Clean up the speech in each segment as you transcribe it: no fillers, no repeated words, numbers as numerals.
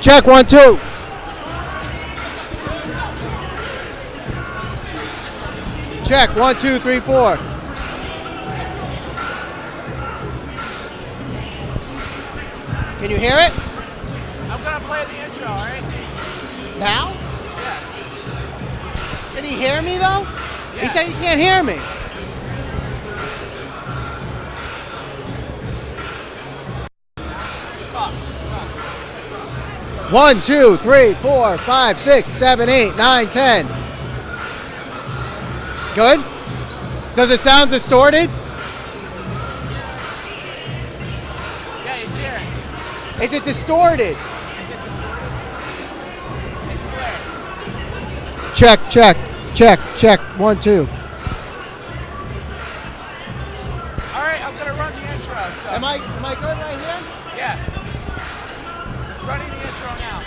Check, 1, 2. Check, 1, 2, 3, 4. Can you hear it? I'm gonna play the intro, all right? Now? Yeah. Can he hear me though? Yeah. He said he can't hear me. Talk. 1, 2, 3, 4, 5, 6, 7, 8, 9, 10. Good? Does it sound distorted? Yeah, you hear it. Is it distorted? It's clear. Check. 1, 2. All right, I'm gonna run the intro. So. Am I good right here? Yeah. Running the intro now.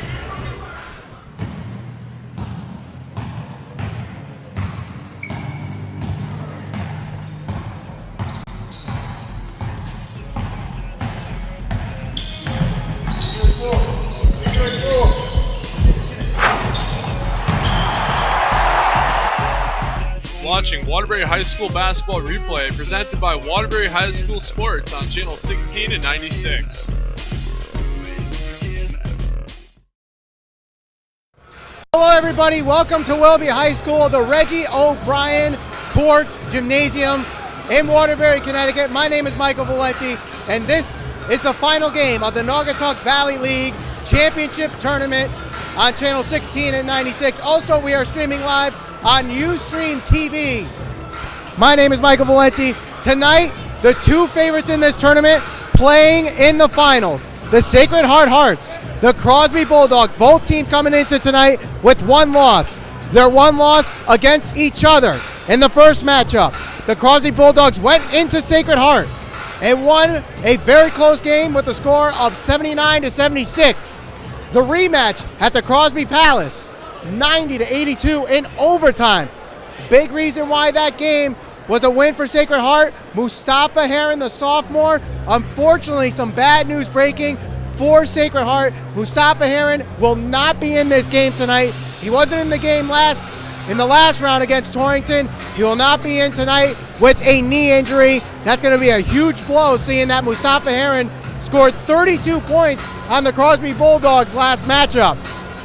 Watching Waterbury High School basketball replay presented by Waterbury High School Sports on channel 16 and 96. Hello everybody, welcome to Willoughby High School, the Reggie O'Brien Court Gymnasium in Waterbury, Connecticut. My name is Michael Valenti, and this is the final game of the Naugatuck Valley League Championship Tournament on channel 16 and 96. Also, we are streaming live on Ustream TV. My name is Michael Valenti. Tonight, the two favorites in this tournament playing in the finals. The Sacred Heart Hearts, the Crosby Bulldogs, both teams coming into tonight with one loss. Their one loss against each other in the first matchup. The Crosby Bulldogs went into Sacred Heart and won a very close game with a score of 79-76. The rematch at the Crosby Palace, 90-82 in overtime. Big reason why that game was a win for Sacred Heart. Mustafa Heron, the sophomore, unfortunately some bad news breaking for Sacred Heart. Mustafa Heron will not be in this game tonight. He wasn't in the game in the last round against Torrington. He will not be in tonight with a knee injury. That's going to be a huge blow, seeing that Mustafa Heron scored 32 points on the Crosby Bulldogs last matchup.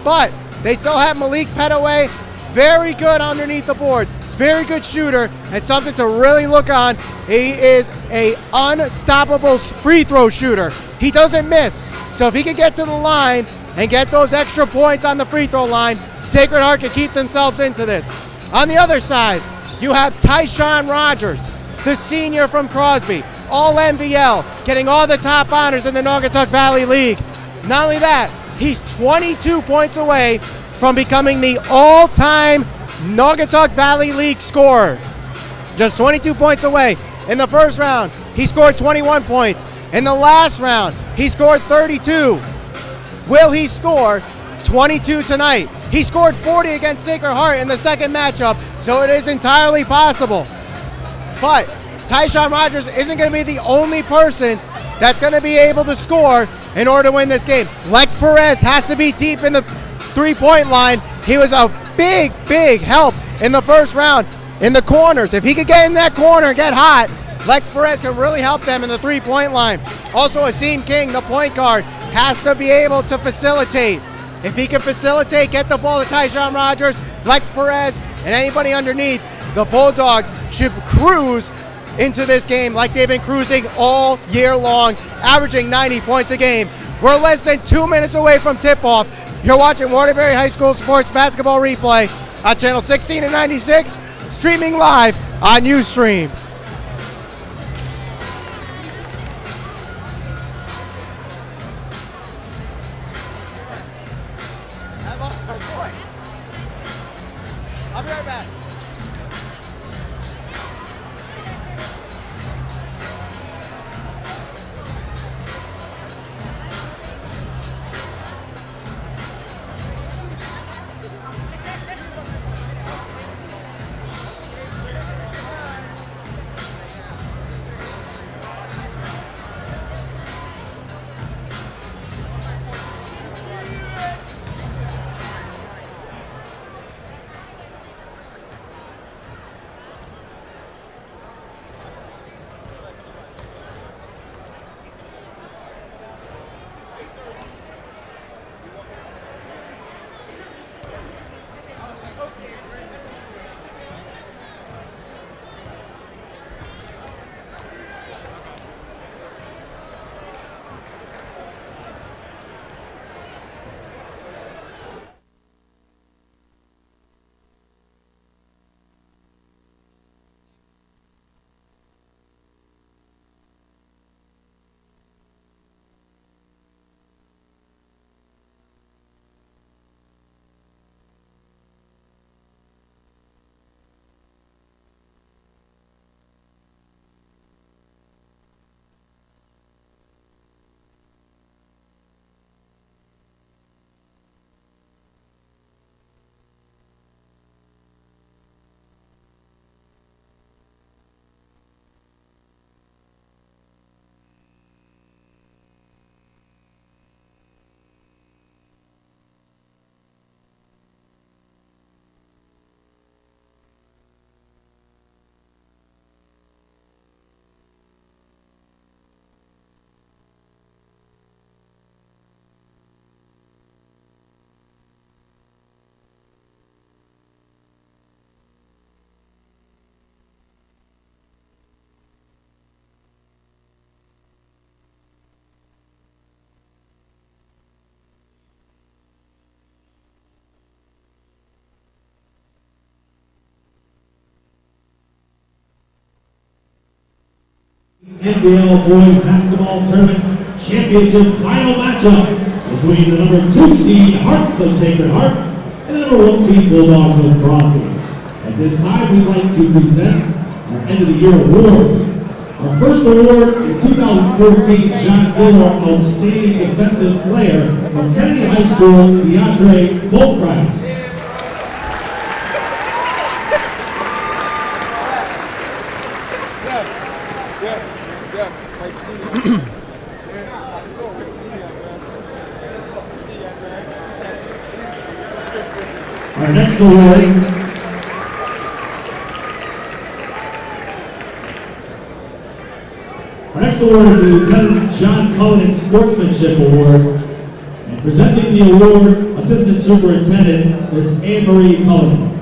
But they still have Malik Petaway, very good underneath the boards, very good shooter, and something to really look on. He is an unstoppable free throw shooter. He doesn't miss. So if he can get to the line and get those extra points on the free throw line, Sacred Heart can keep themselves into this. On the other side, you have Tyshawn Rogers, the senior from Crosby, all NVL, getting all the top honors in the Naugatuck Valley League. Not only that, he's 22 points away from becoming the all-time Naugatuck Valley League scorer. Just 22 points away. In the first round, he scored 21 points. In the last round, he scored 32. Will he score 22 tonight? He scored 40 against Sacred Heart in the second matchup, so it is entirely possible. But Tyshawn Rogers isn't going to be the only person that's going to be able to score in order to win this game. Lex Perez has to be deep in the three-point line. He was a big help in the first round in the corners. If he could get in that corner and get hot, Lex Perez can really help them in the three-point line. Also, Asim King, the point guard, has to be able to facilitate. If he can facilitate, get the ball to Tyshawn Rogers, Lex Perez, and anybody underneath, the Bulldogs should cruise into this game like they've been cruising all year long, averaging 90 points a game. We're less than 2 minutes away from tip-off. You're watching Waterbury High School Sports Basketball Replay on channel 16 and 96, streaming live on Ustream. I lost my voice. I'll be right back. NVL Boys Basketball Tournament Championship final matchup between the number 2 seed Hearts of Sacred Heart and the number 1 seed Bulldogs of Crosby. At this time, we'd like to present our end of the year awards. Our first award in 2014, John Gilmore, Outstanding Defensive Player from Kennedy High School, DeAndre Boltbright. Our next award is the Lieutenant John Cullinan Sportsmanship Award. And presenting the award, Assistant Superintendent, Ms. Anne Marie Cullinan.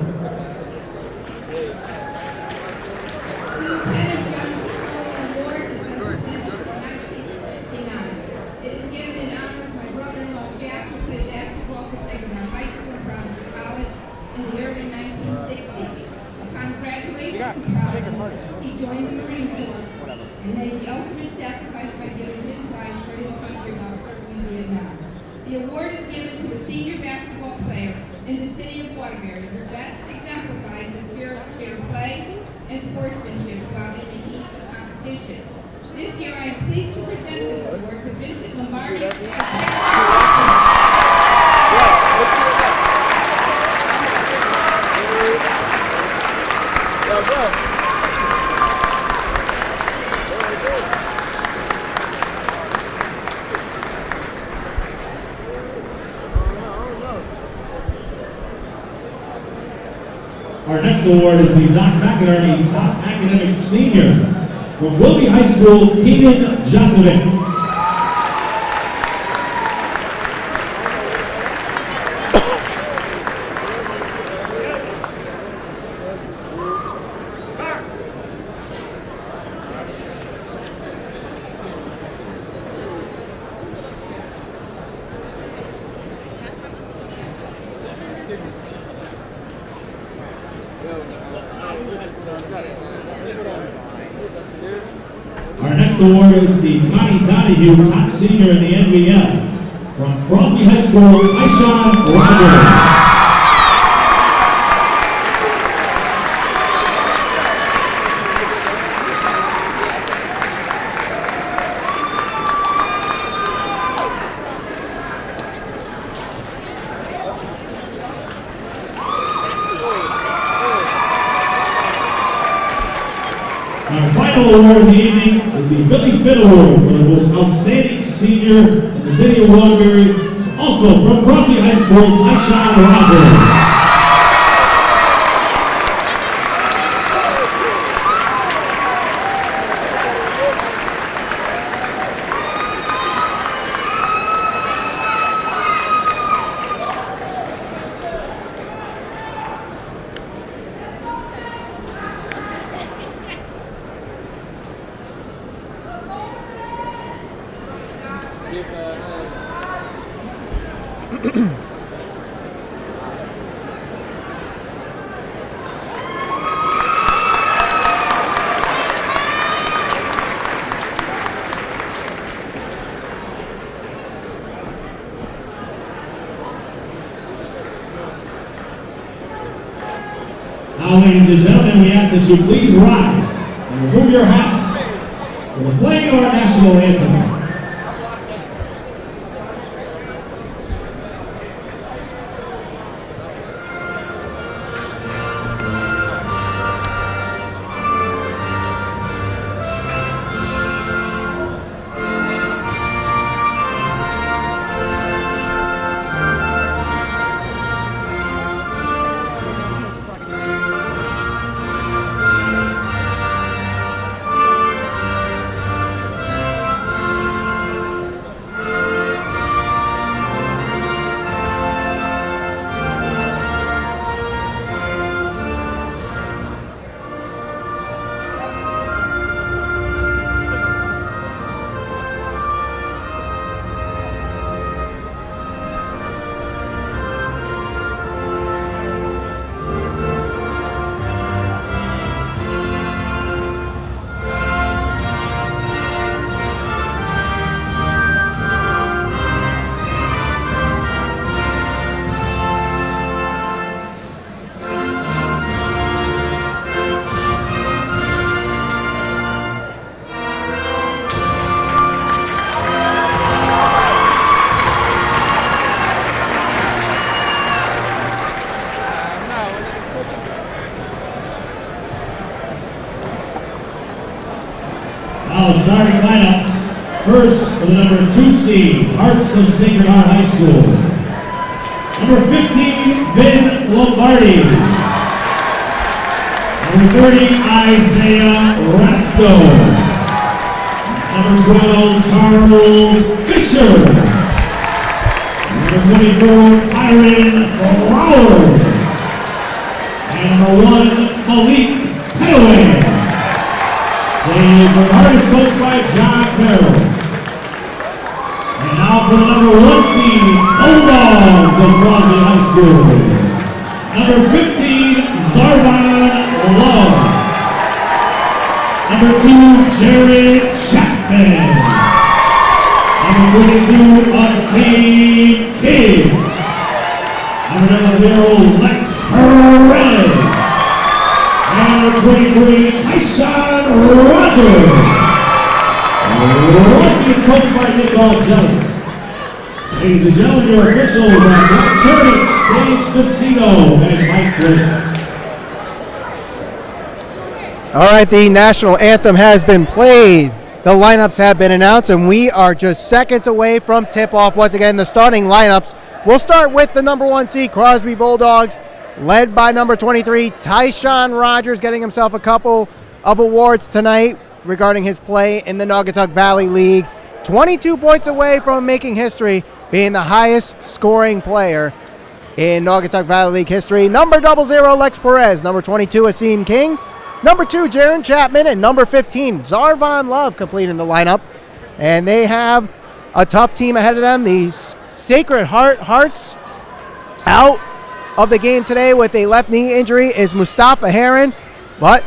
He joined the Marine Corps and made the ultimate sacrifice by giving his life for his country while serving in Vietnam. The award is given to a senior basketball player in the city of Waterbury who best exemplifies the spirit of fair play and sportsmanship while in the heat of competition. This year I am pleased to present this award to Vincent Lombardi. Our next award is the Doc McInerney Top Academic Senior from Wilby High School, Keenan Josevic. Our next award is the Connie Donahue Top Senior in the NVL from Crosby High School, Tyshawn Waterbury. Our final award of the evening is the Billy Finn Award for the most outstanding senior in the city of Waterbury, also from Crosby High School, Tyshawn Waterbury. Now, ladies and gentlemen, we ask that you please rise and remove your hats for the playing of our national anthem. Now starting lineups. First for the number 2 seed, Hearts of Sacred Heart High School. Number 15, Vin Lombardi. Number 30, Isaiah Rasco. Number 12, Charles Fisher. Number 24, Tyron Flowers. And number 1, Malik Petaway. The Heart is coached by John Carroll. And now for the number 1 seed, Bulldogs of Crosby High School. Number 15, Zarvan Love. Number 2, Jared Chapman. Number 22, Asim King. Number 0, Lex Perez. And number 23, Tyshawn Rogers. Crosby is coached by Nick Jelly. Ladies and gentlemen, your officials are Mark Church, Dave Spacino, and Mike Wood. All right, the national anthem has been played. The lineups have been announced, and we are just seconds away from tip-off. Once again, the starting lineups. We'll start with the number 1 seed, Crosby Bulldogs, led by number 23, Tyshawn Rogers, getting himself a couple of awards tonight regarding his play in the Naugatuck Valley League. 22 points away from making history, being the highest scoring player in Naugatuck Valley League history. Number 00, Lex Perez. Number 22, Asim King. Number 2, Jaron Chapman. And number 15, Zarvan Love, completing the lineup. And they have a tough team ahead of them. The Sacred Hearts out of the game today with a left knee injury is Mustafa Heron, but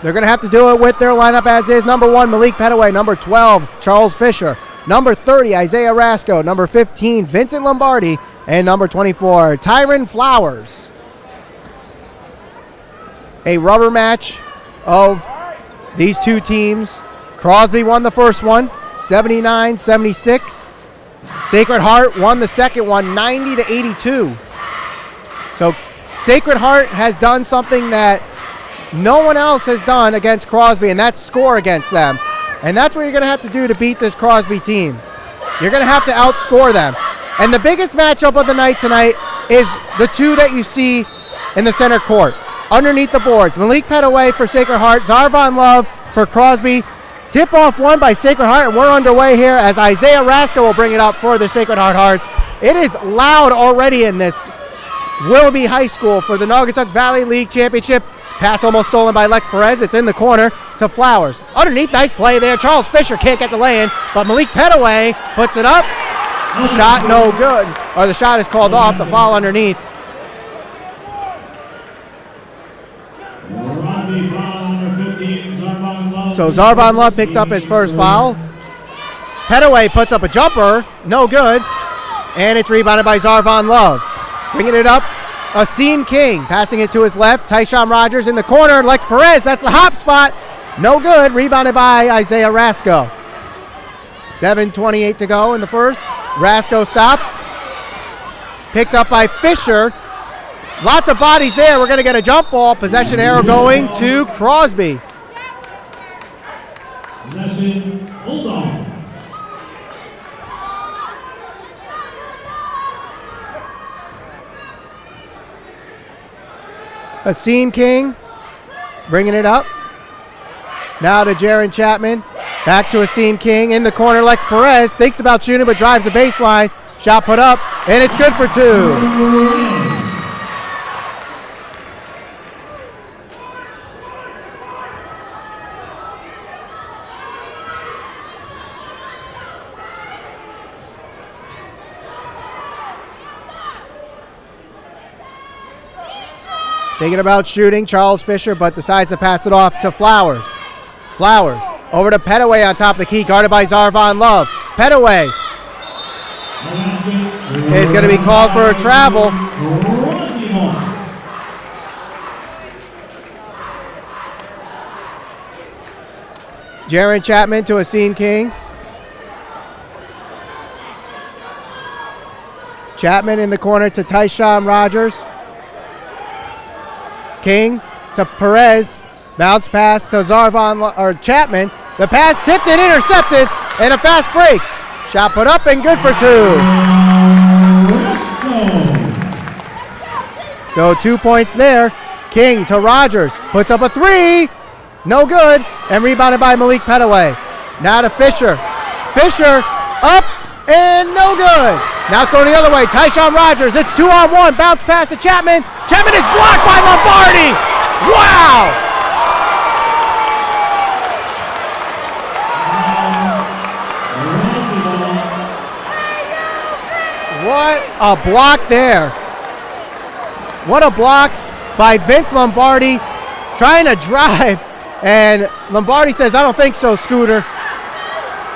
they're going to have to do it with their lineup as is. Number 1, Malik Petaway. Number 12, Charles Fisher. Number 30, Isaiah Rasco. Number 15, Vincent Lombardi. And number 24, Tyron Flowers. A rubber match of these two teams. Crosby won the first one, 79-76. Sacred Heart won the second one, 90-82. So Sacred Heart has done something that no one else has done against Crosby, and that's score against them. And that's what you're going to have to do to beat this Crosby team. You're going to have to outscore them. And the biggest matchup of the night tonight is the two that you see in the center court, underneath the boards. Malik Petaway for Sacred Heart, Zarvan Love for Crosby. Tip-off won by Sacred Heart, and we're underway here as Isaiah Rasco will bring it up for the Sacred Heart Hearts. It is loud already in this Willoughby High School for the Naugatuck Valley League Championship. Pass almost stolen by Lex Perez. It's in the corner to Flowers. Underneath, nice play there. Charles Fisher can't get the lay-in, but Malik Petaway puts it up. Shot no good. Or the shot is called off. The foul underneath. So Zarvan Love picks up his first foul. Petaway puts up a jumper. No good. And it's rebounded by Zarvan Love. Bringing it up, Asim King passing it to his left. Tyshawn Rogers in the corner. Lex Perez, that's the hop spot. No good. Rebounded by Isaiah Rasco. 7:28 to go in the first. Rasco stops. Picked up by Fisher. Lots of bodies there. We're going to get a jump ball. Possession arrow going to Crosby. Possession, Bulldogs. Asim King bringing it up. Now to Jaron Chapman. Back to Asim King in the corner. Lex Perez thinks about shooting but drives the baseline. Shot put up, and it's good for two. Thinking about shooting, Charles Fisher, but decides to pass it off to Flowers. Flowers over to Petaway on top of the key, guarded by Zarvan Love. Petaway is going to be called for a travel. Jaron Chapman to Asim King. Chapman in the corner to Tyshawn Rogers. King to Perez. Bounce pass to Chapman. The pass tipped and intercepted, and a fast break. Shot put up and good for 2. So 2 points there. King to Rogers, puts up a 3. No good, and rebounded by Malik Petaway. Now to Fisher. Fisher, up, and no good. Now it's going the other way. Tyshawn Rogers, it's 2-on-1. Bounce pass to Chapman. Chapman is blocked by Lombardi. Wow! What a block there. What a block by Vince Lombardi, trying to drive, and Lombardi says, I don't think so, Scooter.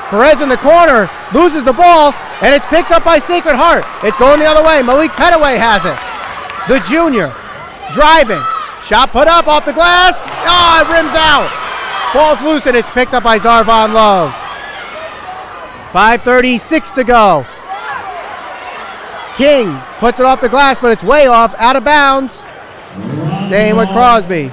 Perez in the corner, loses the ball, and it's picked up by Sacred Heart. It's going the other way. Malik Petaway has it. The junior, driving. Shot put up off the glass. Oh, it rims out. Ball's loose, and it's picked up by Zarvon Love. 5:36 to go. King puts it off the glass, but it's way off, out of bounds. Staying with Crosby.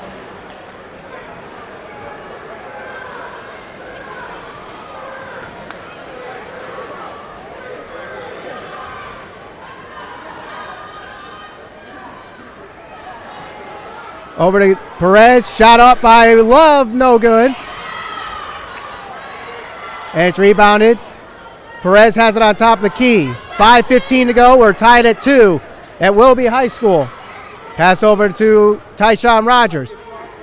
Over to Perez, shot up by Love, no good. And it's rebounded. Perez has it on top of the key. 5:15 to go, we're tied at 2 at Willoughby High School. Pass over to Tyshawn Rogers.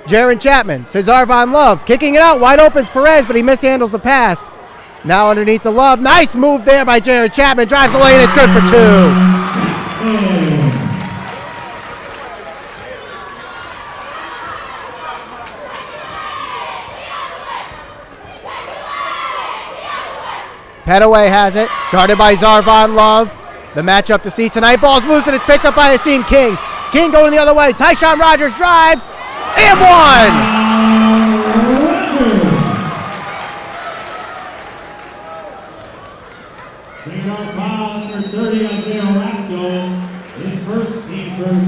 Jaron Chapman to Zarvon Love, kicking it out, wide open's Perez, but he mishandles the pass. Now underneath the Love, nice move there by Jaron Chapman, drives the lane, it's good for 2. Petaway has it, guarded by Zarvon Love. The matchup to see tonight. Ball's loose and it's picked up by Asim King. King going the other way. Tyshawn Rogers drives and 1.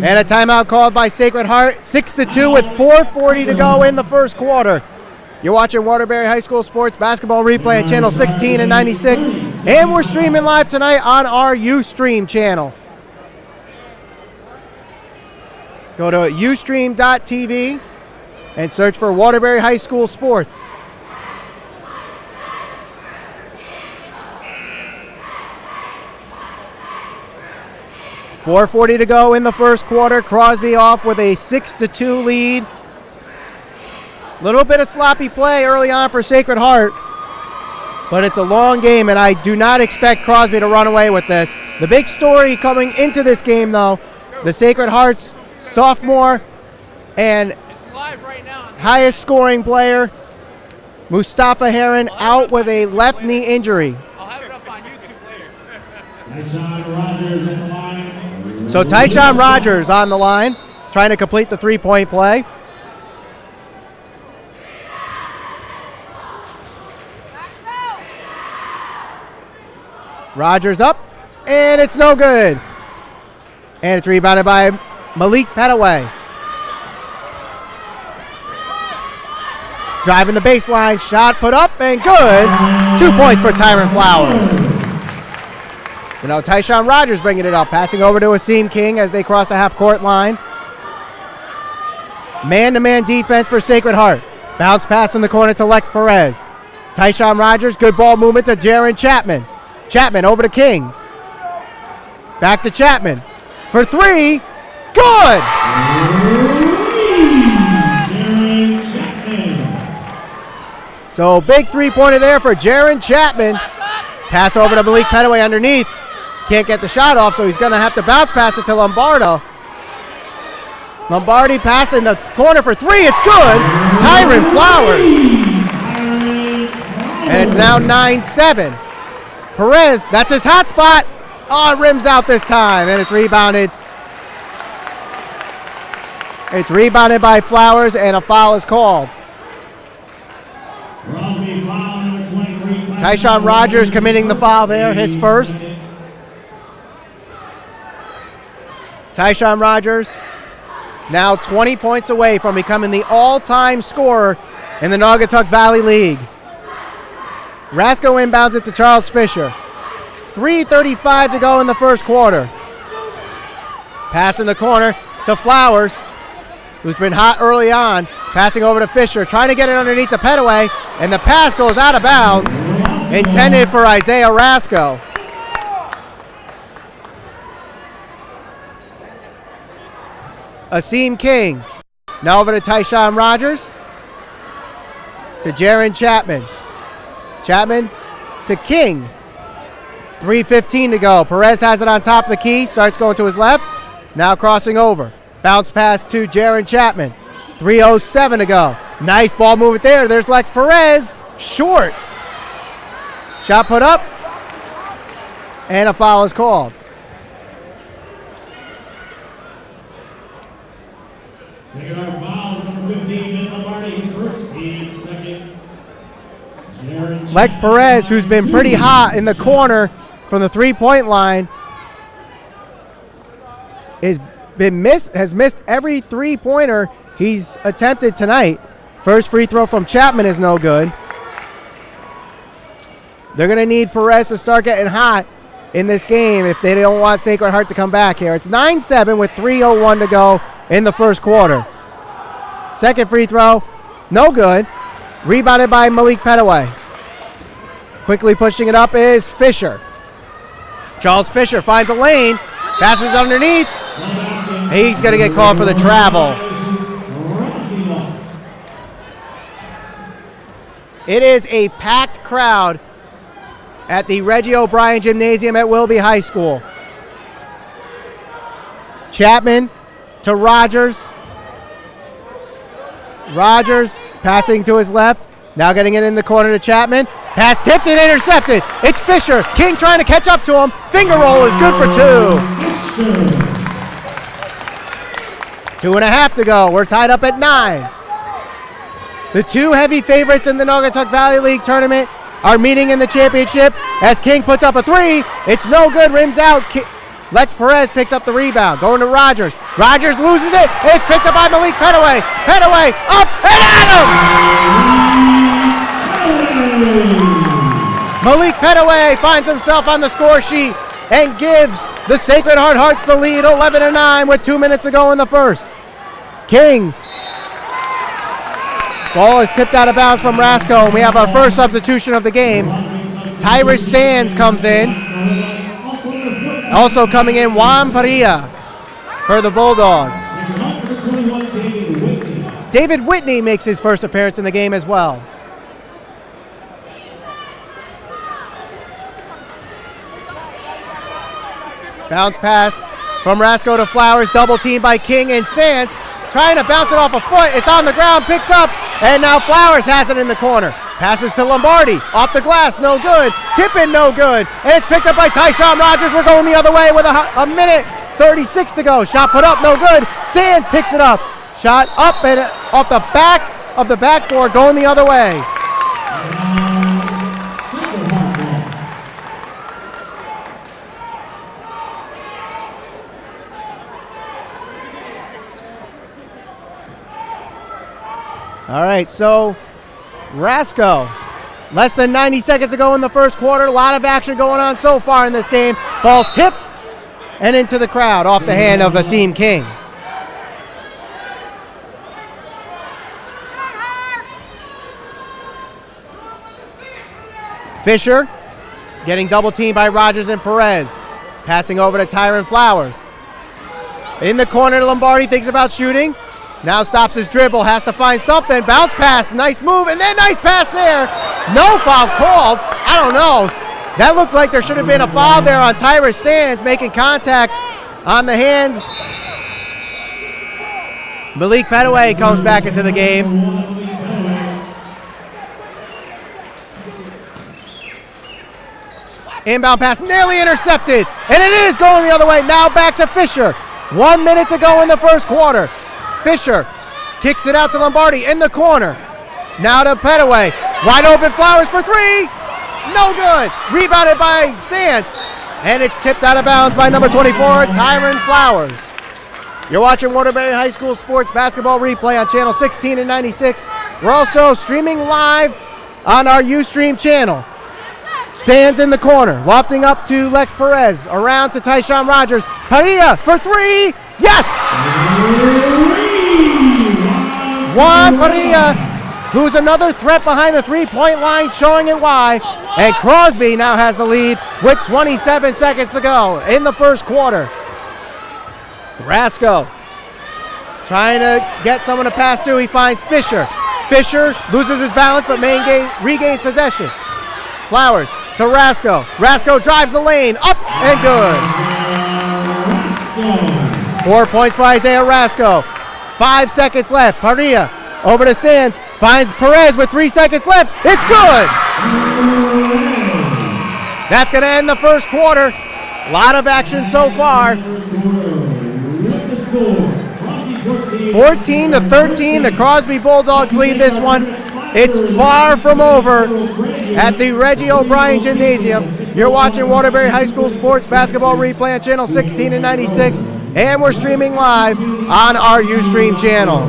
And a timeout called by Sacred Heart. 6-2 with 4:40 to go in the first quarter. You're watching Waterbury High School Sports Basketball Replay on Channel 16 and 96. And we're streaming live tonight on our Ustream channel. Go to ustream.tv and search for Waterbury High School Sports. .440 to go in the first quarter. Crosby off with a 6-2 lead. Little bit of sloppy play early on for Sacred Heart, but it's a long game, and I do not expect Crosby to run away with this. The big story coming into this game, though, the Sacred Heart's sophomore and highest scoring player, Mustafa Heron, out with a left knee injury. I'll have it up on YouTube later. So Tyshawn Rogers on the line, trying to complete the three-point play. Rogers up, and it's no good. And it's rebounded by Malik Petaway. Driving the baseline, shot put up, and good. 2 points for Tyron Flowers. So now Tyshawn Rogers bringing it up, passing over to Asim King as they cross the half-court line. Man-to-man defense for Sacred Heart. Bounce pass in the corner to Lex Perez. Tyshawn Rogers, good ball movement to Jaron Chapman. Chapman over to King. Back to Chapman. For 3. Good! So big three-pointer there for Jaron Chapman. Pass over to Malik Petaway underneath. Can't get the shot off, so he's going to have to bounce pass it to Lombardo. Lombardi pass in the corner for 3. It's good. Tyron Flowers. And it's now 9-7. Perez, that's his hot spot. Oh, it rims out this time, and it's rebounded. It's rebounded by Flowers, and a foul is called. Tyshawn Rogers committing the foul there, his first. Tyshawn Rogers now 20 points away from becoming the all-time scorer in the Naugatuck Valley League. Rasco inbounds it to Charles Fisher. 3:35 to go in the first quarter. Pass in the corner to Flowers, who's been hot early on. Passing over to Fisher, trying to get it underneath the Petaway, and the pass goes out of bounds, intended for Isaiah Rasco. Asim King. Now over to Tyshawn Rogers. To Jaron Chapman. Chapman to King. 3:15 to go. Perez has it on top of the key. Starts going to his left. Now crossing over. Bounce pass to Jaron Chapman. 3:07 to go. Nice ball movement there. There's Lex Perez. Short. Shot put up. And a foul is called. Second our foul, number 15, Lombardi, his first team, second. Lex Perez, who's been pretty hot in the corner from the three-point line, has missed every three-pointer he's attempted tonight. First free throw from Chapman is no good. They're going to need Perez to start getting hot in this game if they don't want Sacred Heart to come back here. It's 9-7 with 3:01 to go in the first quarter. Second free throw, no good. Rebounded by Malik Petaway. Quickly pushing it up is Fisher. Charles Fisher finds a lane, passes underneath. He's going to get called for the travel. It is a packed crowd at the Reggie O'Brien Gymnasium at Willoughby High School. Chapman to Rogers. Rogers passing to his left. Now getting it in the corner to Chapman. Pass tipped and intercepted. It's Fisher. King trying to catch up to him. Finger roll is good for two. 2.5 to go. We're tied up at 9. The two heavy favorites in the Naugatuck Valley League tournament are meeting in the championship as King puts up a three. It's no good. Rims out. Lex Perez picks up the rebound. Going to Rogers. Rogers loses it. It's picked up by Malik Petaway. Petaway up and at him! Malik Petaway finds himself on the score sheet and gives the Sacred Heart Hearts the lead 11-9 with 2 minutes to go in the first. King. Ball is tipped out of bounds from Rasco, and we have our first substitution of the game. Tyrus Sands comes in. Also coming in, Juan Parilla for the Bulldogs. David Whitney makes his first appearance in the game as well. Bounce pass from Rasco to Flowers, double team by King and Sands. Trying to bounce it off a foot. It's on the ground, picked up, and now Flowers has it in the corner. Passes to Lombardi. Off the glass, no good. Tip in, no good. And it's picked up by Tyshawn Rogers. We're going the other way with a minute 36 to go. Shot put up, no good. Sands picks it up. Shot up and off the back of the backboard, going the other way. All right, so Rasco, less than 90 seconds to go in the first quarter. A lot of action going on so far in this game. Ball's tipped and into the crowd off the hand of Asim King. Fisher getting double teamed by Rogers and Perez. Passing over to Tyron Flowers. In the corner, Lombardi thinks about shooting. Now stops his dribble, has to find something. Bounce pass, nice move, and then nice pass there. No foul called. I don't know. That looked like there should have been a foul there on Tyrus Sands, making contact on the hands. Malik Petaway comes back into the game. Inbound pass nearly intercepted, and it is going the other way. Now back to Fisher. 1 minute to go in the first quarter. Fisher kicks it out to Lombardi in the corner. Now to Petaway. Wide open, Flowers for three. No good. Rebounded by Sands. And it's tipped out of bounds by number 24, Tyron Flowers. You're watching Waterbury High School Sports Basketball Replay on channel 16 and 96. We're also streaming live on our Ustream channel. Sands in the corner, lofting up to Lex Perez, around to Tyshawn Rogers. Padilla for three, yes! Juan Padilla, who's another threat behind the three-point line, showing it why. And Crosby now has the lead with 27 seconds to go in the first quarter. Rasco trying to get someone to pass to. He finds Fisher. Fisher loses his balance but regains possession. Flowers to Rasco. Rasco drives the lane, up and good. 4 points for Isaiah Rasco. 5 seconds left. Padilla over to Sands. Finds Perez with 3 seconds left. It's good. That's going to end the first quarter. A lot of action so far. 14-13, the Crosby Bulldogs lead this one. It's far from over at the Reggie O'Brien Gymnasium. You're watching Waterbury High School Sports Basketball Replay on channel 16 and 96, and we're streaming live on our Ustream channel.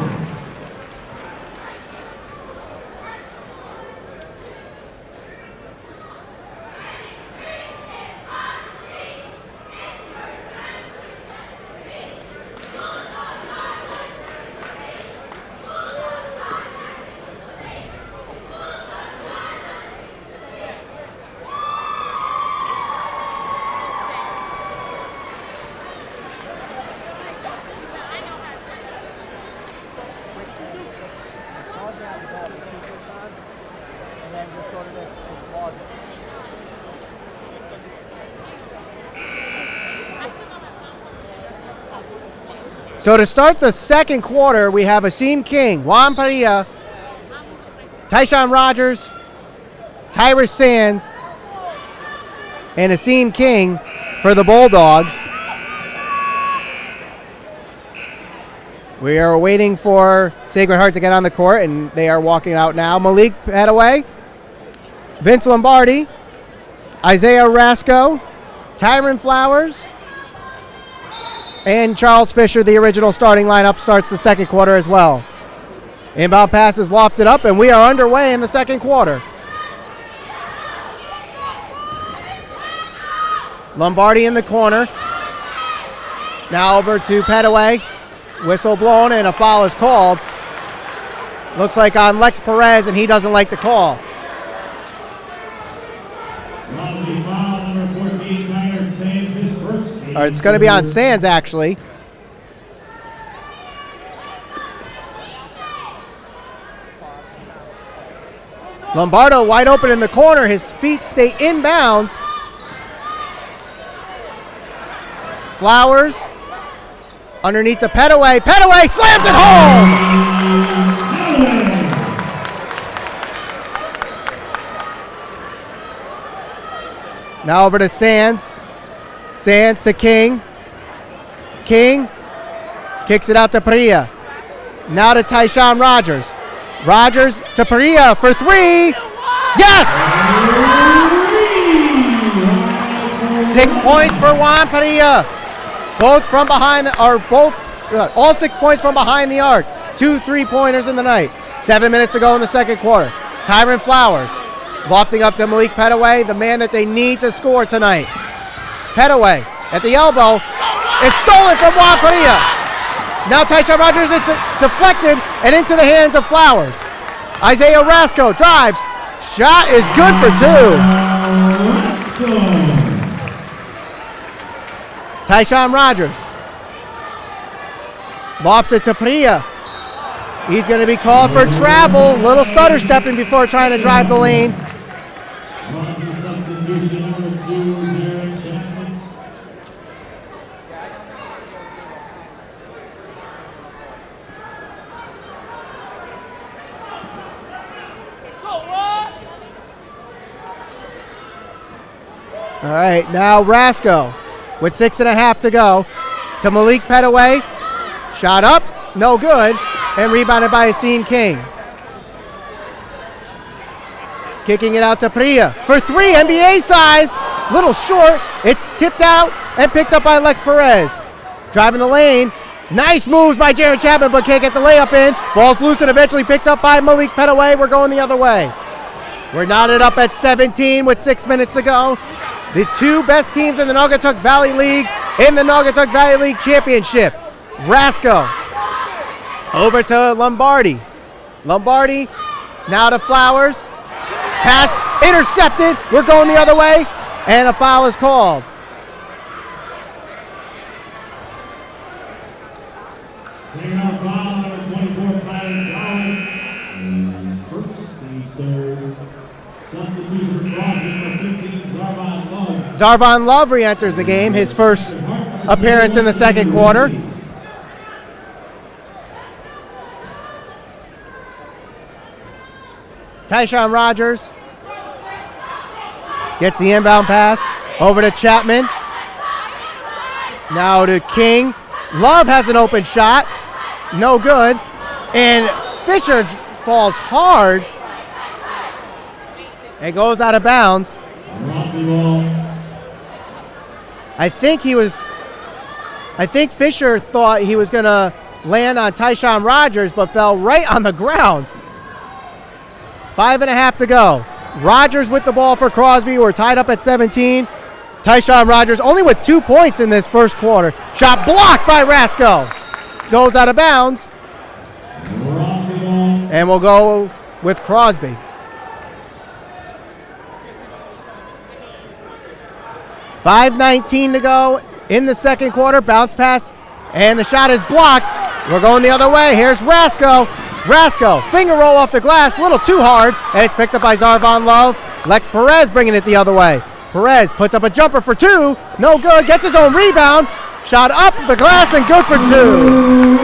So to start the second quarter, we have Asim King, Juan Padilla, Tyshawn Rogers, Tyrus Sands, and Asim King for the Bulldogs. We are waiting for Sacred Heart to get on the court, and they are walking out now. Malik Petaway, Vince Lombardi, Isaiah Rasco, Tyron Flowers, and Charles Fisher, the original starting lineup, starts the second quarter as well. Inbound pass is lofted up, and we are underway in the second quarter. Lombardi in the corner. Now over to Petaway. Whistle blown, and a foul is called. Looks like on Lex Perez, and he doesn't like the call. All right, it's going to be on Sands, actually. Lombardo wide open in the corner. His feet stay inbounds. Flowers underneath the Petaway. Petaway slams it home! Now over to Sands. Sands to King. King kicks it out to Padilla. Now to Tyshawn Rogers. Rogers to Padilla for three. Yes! 6 points for Juan Padilla. Both from behind, all 6 points from behind the arc. 2 3-pointers in the night. 7 minutes to go in the second quarter. Tyron Flowers lofting up to Malik Petaway, the man that they need to score tonight. Petaway at the elbow. It's stolen from Juan Padilla. Now Tyshawn Rogers, it's deflected and into the hands of Flowers. Isaiah Rasco drives. Shot is good for two. Tyshawn Rogers lofts it to Padilla. He's going to be called for travel. Little stutter stepping before trying to drive the lane. All right, now Rasco with 6.5 to go to Malik Petaway. Shot up, no good, and rebounded by Asim King. Kicking it out to Padilla for three, NBA size, little short. It's tipped out and picked up by Lex Perez. Driving the lane, nice moves by Jared Chapman, but can't get the layup in. Ball's loose and eventually picked up by Malik Petaway. We're going the other way. We're knotted up at 17 with 6 minutes to go. The two best teams in the Naugatuck Valley League in the Naugatuck Valley League Championship. Rasco over to Lombardi. Lombardi now to Flowers. Pass intercepted. We're going the other way, and a foul is called. Second out foul, number 24, Tyler Flowers. And first, and third. Substitution for Crosby for 15, Zarvon Love. Zarvon Love re-enters the game, his first appearance in the second quarter. Tyshawn Rogers gets the inbound pass over to Chapman. Now to King. Love has an open shot. No good. And Fisher falls hard. It goes out of bounds. I think Fisher thought he was going to land on Tyshawn Rogers, but fell right on the ground. 5.5 to go. Rogers with the ball for Crosby. We're tied up at 17. Tyshawn Rogers only with 2 points in this first quarter. Shot blocked by Rasco. Goes out of bounds. And we'll go with Crosby. 5:19 to go in the second quarter. Bounce pass, and the shot is blocked. We're going the other way. Here's Rasco. Rasco, finger roll off the glass, a little too hard, and it's picked up by Zarvon Love. Lex Perez bringing it the other way. Perez puts up a jumper for two. No good. Gets his own rebound. Shot up the glass and good for two.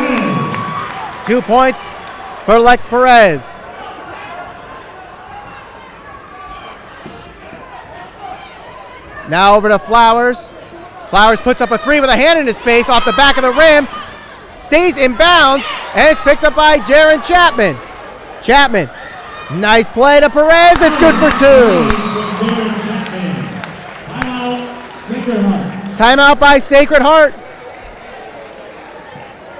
2 points for Lex Perez. Now over to Flowers. Flowers puts up a three with a hand in his face off the back of the rim. Stays in bounds, and it's picked up by Jaron Chapman. Chapman, nice play to Perez. It's good for two. Timeout by Sacred Heart.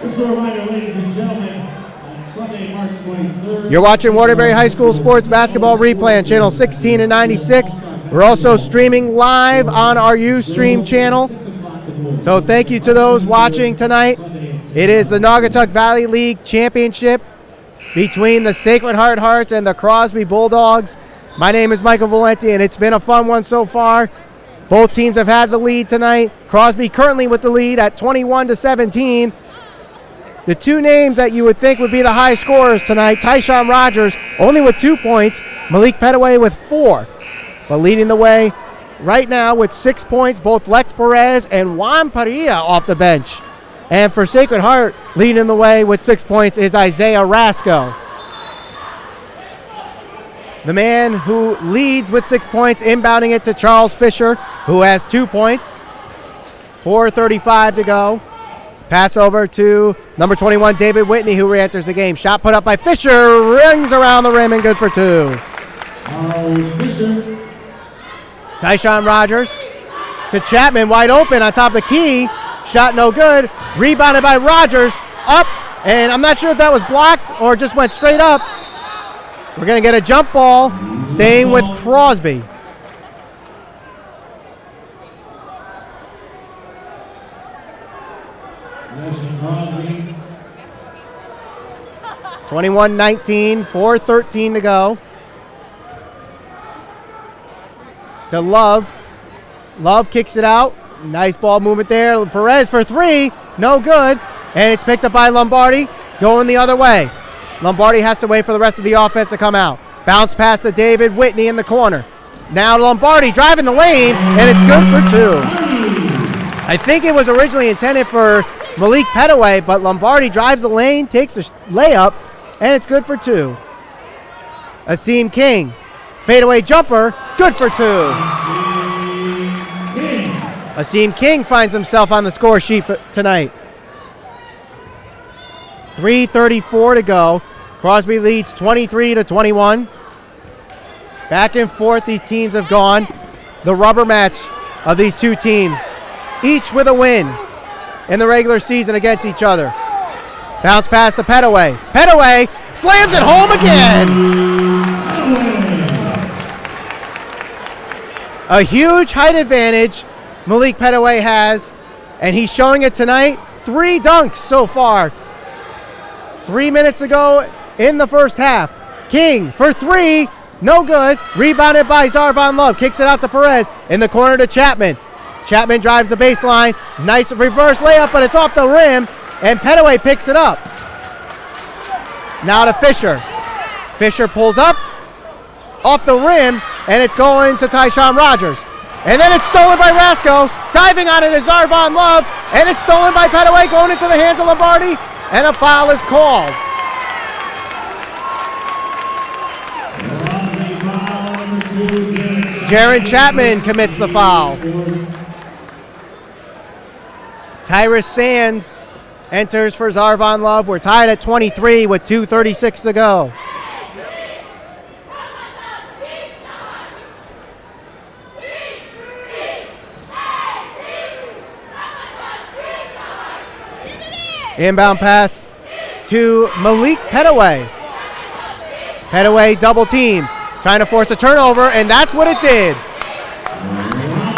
Just a reminder, ladies and gentlemen, on Sunday, March 23rd. You're watching Waterbury High School Sports Basketball Replay on channel 16 and 96. We're also streaming live on our Ustream channel. So thank you to those watching tonight. It is the Naugatuck Valley League Championship between the Sacred Heart Hearts and the Crosby Bulldogs. My name is Michael Valenti, and it's been a fun one so far. Both teams have had the lead tonight. Crosby currently with the lead at 21-17. The two names that you would think would be the high scorers tonight, Tyshawn Rogers only with 2 points, Malik Petaway with 4. But leading the way right now with 6 points, both Lex Perez and Juan Parilla off the bench. And for Sacred Heart, leading the way with 6 points is Isaiah Rasco. The man who leads with 6 points, inbounding it to Charles Fisher, who has 2 points. 4:35 to go. Pass over to number 21, David Whitney, who re-enters the game. Shot put up by Fisher, rings around the rim and good for two. Tyshawn Rogers to Chapman, wide open on top of the key. Shot no good. Rebounded by Rogers. Up, and I'm not sure if that was blocked or just went straight up. We're going to get a jump ball, staying with Crosby. Crosby. 21-19, 4:13 to go. To Love. Love kicks it out. Nice ball movement there. Perez for three. No good. And it's picked up by Lombardi. Going the other way. Lombardi has to wait for the rest of the offense to come out. Bounce pass to David Whitney in the corner. Now Lombardi driving the lane, and it's good for two. I think it was originally intended for Malik Petaway, but Lombardi drives the lane, takes a layup, and it's good for two. Asim King, fadeaway jumper, good for two. Asim King finds himself on the score sheet tonight. 3:34 to go. Crosby leads 23-21. Back and forth these teams have gone. The rubber match of these two teams, each with a win in the regular season against each other. Bounce pass to Petaway. Petaway slams it home again. A huge height advantage Malik Petaway has, and he's showing it tonight. 3 dunks so far. 3 minutes ago in the first half. King for 3, no good. Rebounded by Zarvon Love, kicks it out to Perez. In the corner to Chapman. Chapman drives the baseline. Nice reverse layup, but it's off the rim, and Petaway picks it up. Now to Fisher. Fisher pulls up, off the rim, and it's going to Tyshawn Rogers. And then it's stolen by Rasco. Diving on it is Zarvon Love, and it's stolen by Petaway, going into the hands of Lombardi, and a foul is called. Jaron Chapman commits the foul. Tyrus Sands enters for Zarvon Love. We're tied at 23 with 2:36 to go. Inbound pass to Malik Petaway. Petaway double teamed, trying to force a turnover, and that's what it did.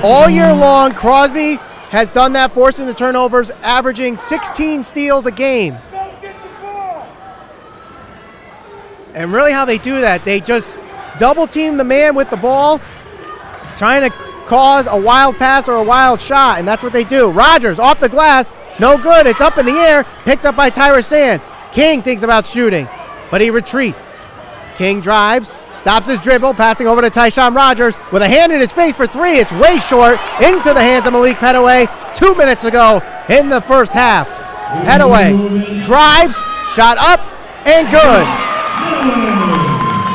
All year long, Crosby has done that, forcing the turnovers, averaging 16 steals a game. And really how they do that, they just double team the man with the ball, trying to cause a wild pass or a wild shot, and that's what they do. Rogers off the glass, no good. It's up in the air, picked up by Tyrus Sands. King thinks about shooting, but he retreats. King drives, stops his dribble, passing over to Tyshawn Rogers with a hand in his face for 3. It's way short, into the hands of Malik Petaway. 2 minutes ago in the first half. Petaway drives, shot up, and good.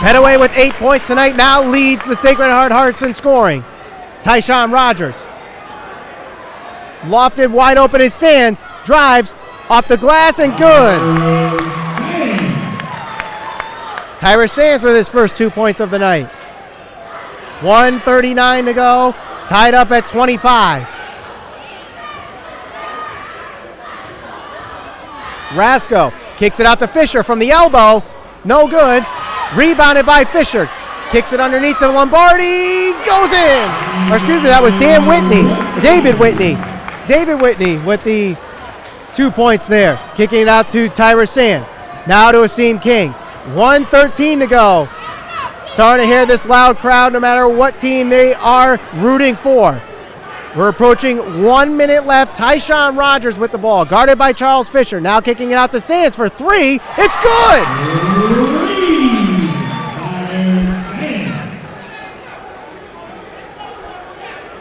Petaway with 8 points tonight, now leads the Sacred Heart Hearts in scoring. Tyshawn Rogers. Lofted wide open is Sands, drives off the glass and good. Tyrus Sands with his first 2 points of the night. 1:39 to go, tied up at 25. Rasco kicks it out to Fisher from the elbow, no good. Rebounded by Fisher, kicks it underneath to Lombardi, goes in. Or excuse me, that was David Whitney. David Whitney with the 2 points there, kicking it out to Tyrus Sands. Now to Asim King. 1:13 to go. Starting to hear this loud crowd no matter what team they are rooting for. We're approaching 1 minute left. Tyshawn Rogers with the ball, guarded by Charles Fisher. Now kicking it out to Sands for 3. It's good!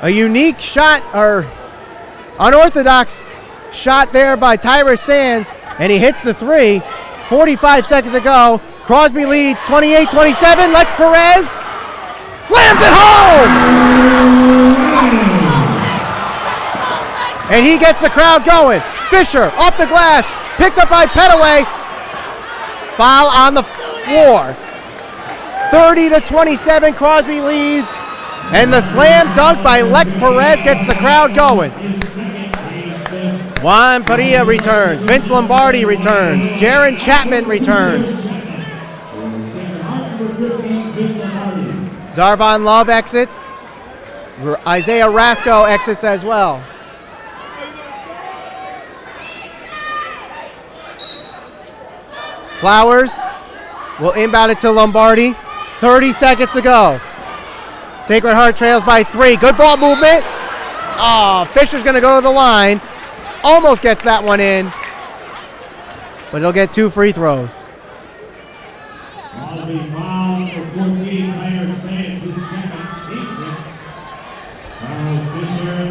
A unique shot, or unorthodox shot there by Tyrus Sands, and he hits the 3. 45 seconds to go. Crosby leads 28-27. Lex Perez slams it home! And he gets the crowd going. Fisher off the glass, picked up by Petaway. Foul on the floor. 30-27, Crosby leads. And the slam dunk by Lex Perez gets the crowd going. Juan Parilla returns. Vince Lombardi returns. Jaron Chapman returns. Zarvon Love exits. Isaiah Rasco exits as well. Flowers will inbound it to Lombardi. 30 seconds to go. Sacred Heart trails by 3. Good ball movement. Oh, Fisher's going to go to the line. Almost gets that one in, but he'll get 2 free throws.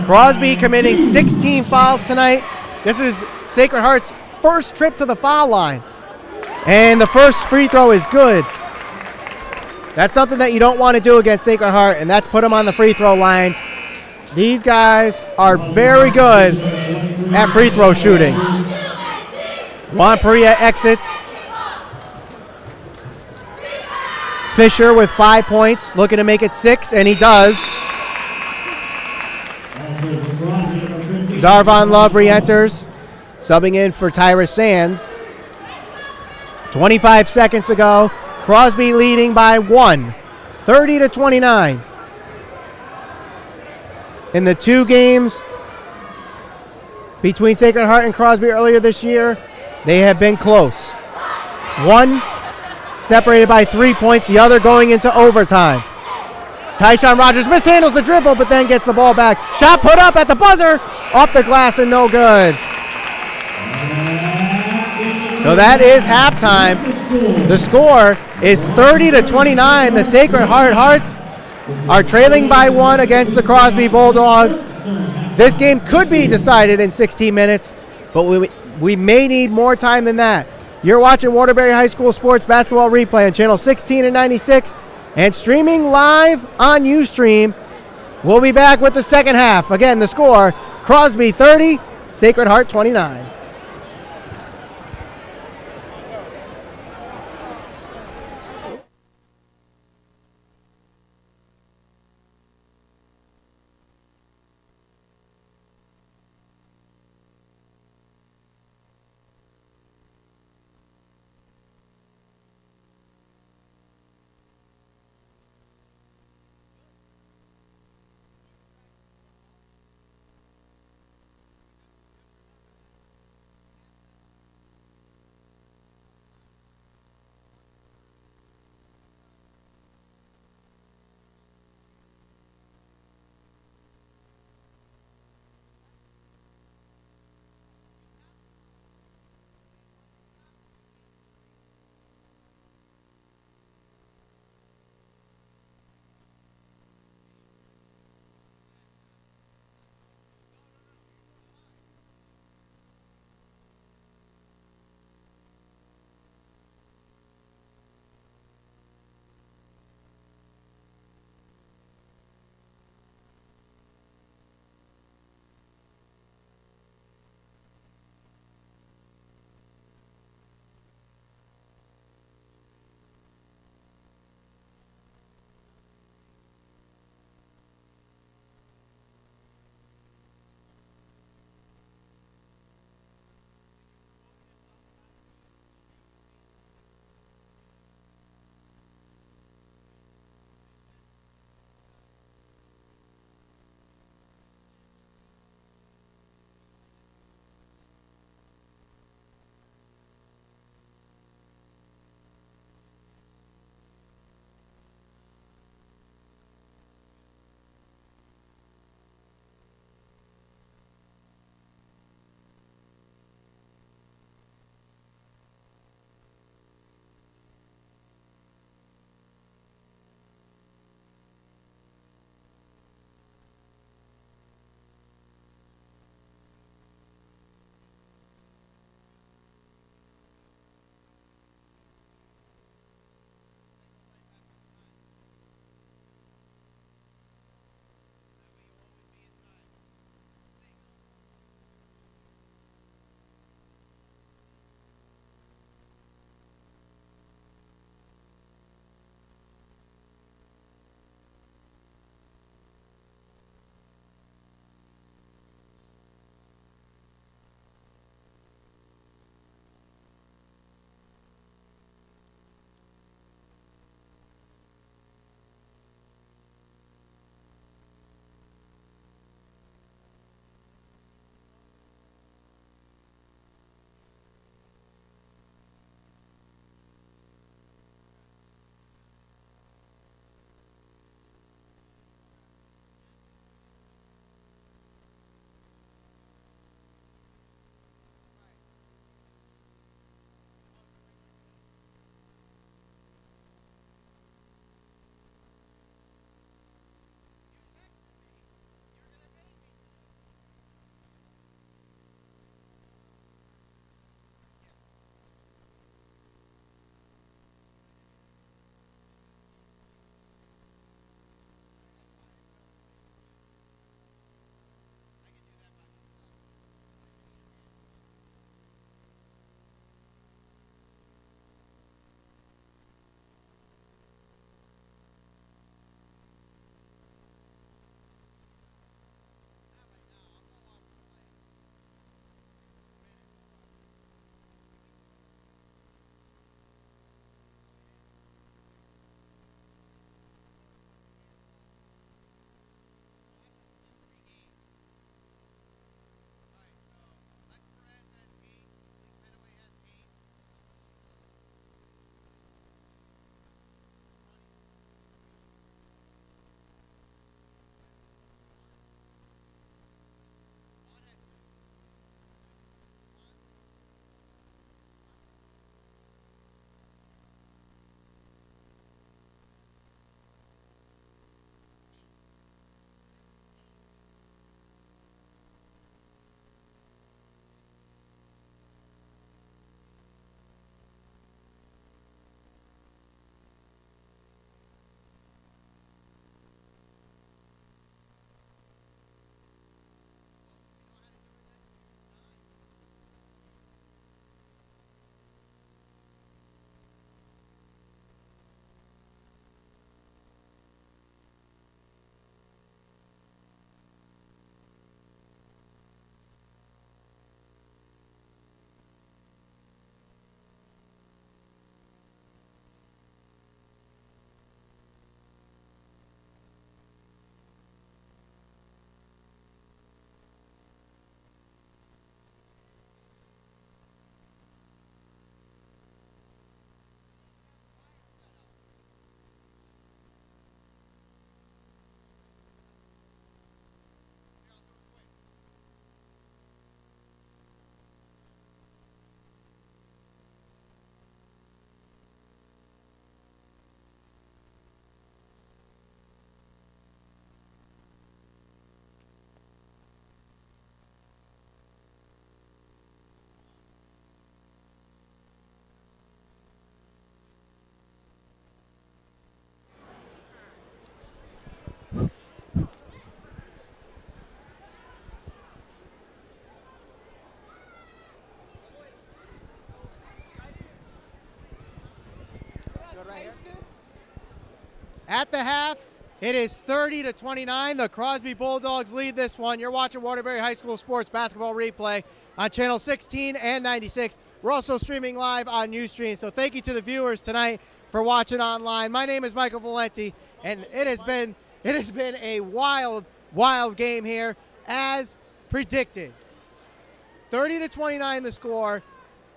Crosby committing 16 fouls tonight. This is Sacred Heart's first trip to the foul line. And the first free throw is good. That's something that you don't want to do against Sacred Heart, and that's put them on the free throw line. These guys are very good at free throw shooting. Juan Parilla exits. Fisher with 5 points, looking to make it 6, and he does. Zarvon Love re-enters, subbing in for Tyrus Sands. 25 seconds to go. Crosby leading by 1, 30-29. in the 2 games between Sacred Heart and Crosby earlier this year, they have been close. One separated by 3 points, the other going into overtime. Tyshawn Rogers mishandles the dribble, but then gets the ball back. Shot put up at the buzzer, off the glass and no good. So that is halftime. The score is 30-29. The Sacred Heart Hearts are trailing by 1 against the Crosby Bulldogs. This game could be decided in 16 minutes, but we may need more time than that. You're watching Waterbury High School Sports Basketball Replay on Channel 16 and 96 and streaming live on Ustream. We'll be back with the second half. Again, the score, Crosby 30, Sacred Heart 29. At the half, it is 30-29. The Crosby Bulldogs lead this one. You're watching Waterbury High School Sports Basketball Replay on Channel 16 and 96. We're also streaming live on Ustream, so thank you to the viewers tonight for watching online. My name is Michael Valenti, and it has been a wild game here, as predicted. 30-29 the score.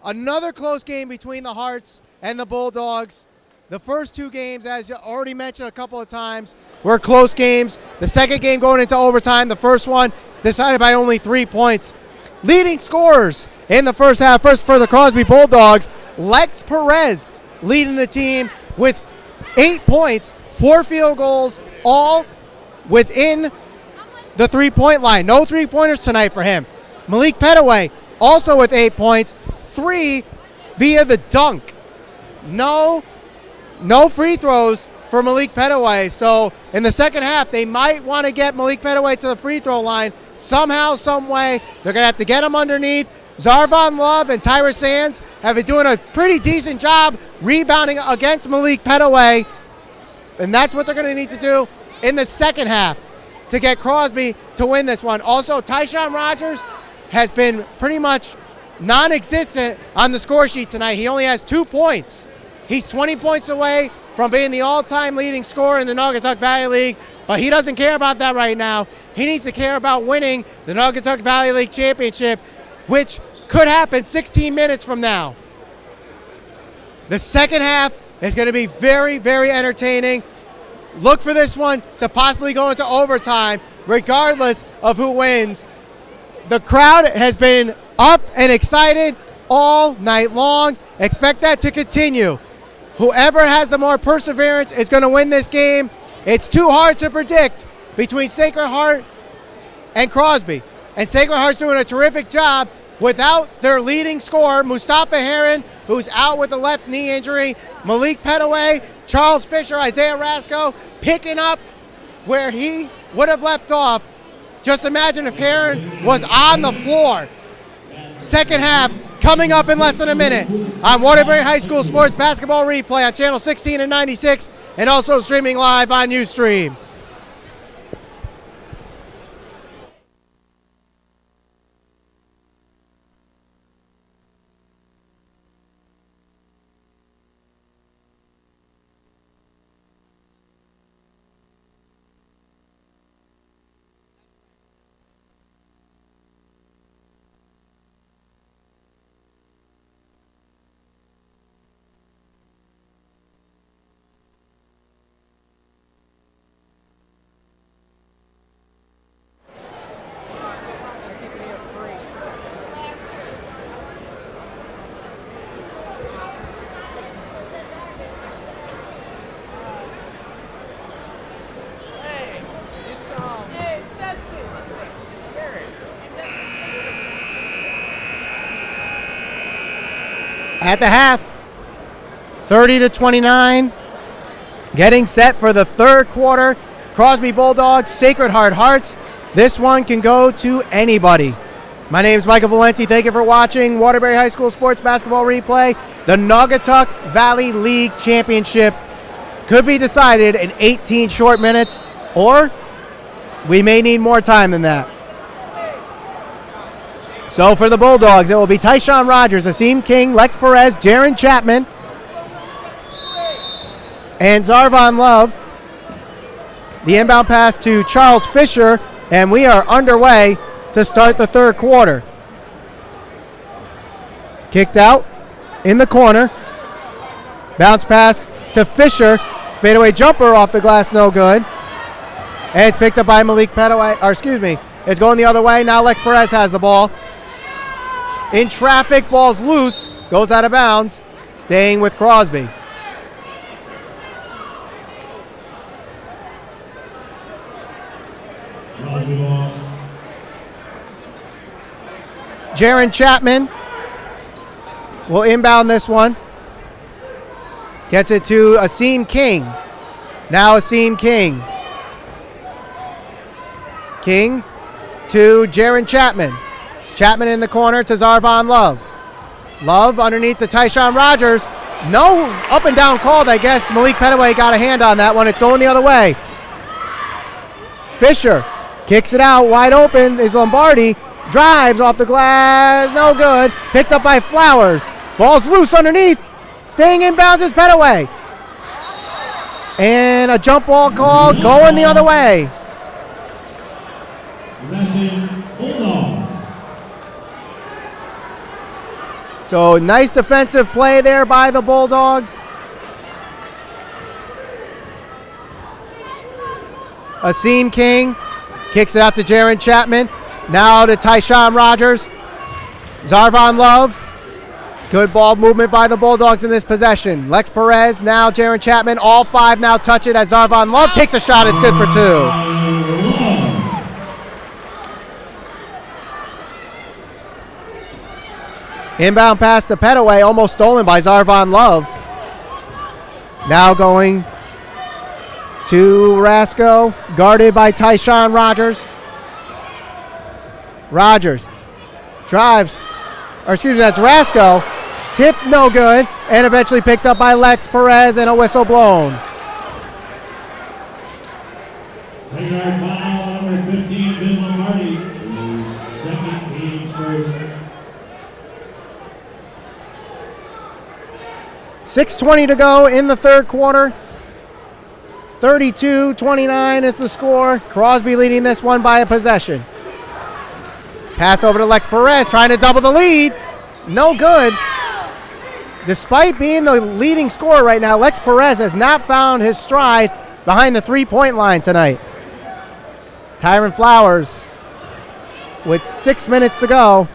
Another close game between the Hearts and the Bulldogs. The first two games, as you already mentioned a couple of times, were close games. The second game going into overtime. The first one decided by only 3 points. Leading scorers in the first half. First for the Crosby Bulldogs, Lex Perez leading the team with 8 points, 4 field goals, all within the three-point line. No three-pointers tonight for him. Malik Petaway also with 8 points, 3 via the dunk. No free throws for Malik Petaway. So in the second half, they might want to get Malik Petaway to the free throw line somehow, some way. They're going to have to get him underneath. Zarvon Love and Tyra Sands have been doing a pretty decent job rebounding against Malik Petaway. And that's what they're going to need to do in the second half to get Crosby to win this one. Also, Tyshawn Rogers has been pretty much non-existent on the score sheet tonight. He only has 2 points. He's 20 points away from being the all-time leading scorer in the Naugatuck Valley League, but he doesn't care about that right now. He needs to care about winning the Naugatuck Valley League Championship, which could happen 16 minutes from now. The second half is going to be very, very entertaining. Look for this one to possibly go into overtime, regardless of who wins. The crowd has been up and excited all night long. Expect that to continue. Whoever has the more perseverance is going to win this game. It's too hard to predict between Sacred Heart and Crosby. And Sacred Heart's doing a terrific job without their leading scorer, Mustafa Heron, who's out with a left knee injury, Malik Petaway, Charles Fisher, Isaiah Rasco, picking up where he would have left off. Just imagine if Heron was on the floor. Second half coming up in less than a minute on Waterbury High School Sports Basketball Replay on Channel 16 and 96, and also streaming live on Ustream. At the half, 30-29, getting set for the third quarter. Crosby Bulldogs, Sacred Heart Hearts. This one can go to anybody. My name is Michael Valenti. Thank you for watching Waterbury High School Sports Basketball Replay. The Naugatuck Valley League Championship could be decided in 18 short minutes, or we may need more time than that. So for the Bulldogs, it will be Tyshawn Rogers, Asim King, Lex Perez, Jaron Chapman, and Zarvon Love. The inbound pass to Charles Fisher, and we are underway to start the third quarter. Kicked out in the corner. Bounce pass to Fisher. Fadeaway jumper off the glass, no good. And it's picked up by Malik Petaway, or excuse me, it's going the other way. Now Lex Perez has the ball. In traffic, ball's loose, goes out of bounds, staying with Crosby. Jaron Chapman will inbound this one. Gets it to Asim King. Now Asim King. King to Jaron Chapman. Chapman in the corner to Zarvon Love. Love underneath the Tyshawn Rogers. No up and down called, I guess. Malik Petaway got a hand on that one. It's going the other way. Fisher kicks it out. Wide open is Lombardi. Drives off the glass. No good. Picked up by Flowers. Ball's loose underneath. Staying in bounds is Petaway. And a jump ball call going the other way. So nice defensive play there by the Bulldogs. Asim King kicks it out to Jaron Chapman. Now to Tyshawn Rogers. Zarvon Love. Good ball movement by the Bulldogs in this possession. Lex Perez, now Jaron Chapman. All five now touch it as Zarvon Love takes a shot. It's good for two. Inbound pass to Petaway, almost stolen by Zarvon Love. Now going to Rasco, guarded by Tyshawn Rogers. Rogers drives, or excuse me, that's Rasco. Tip no good, and eventually picked up by Lex Perez and a whistle blown. Second foul, number 15, Ben Lombardi. Second team's first. 6:20 to go in the third quarter. 32-29 is the score. Crosby leading this one by a possession. Pass over to Lex Perez, trying to double the lead. No good. Despite being the leading scorer right now, Lex Perez has not found his stride behind the three-point line tonight. Tyron Flowers with 6 minutes to go.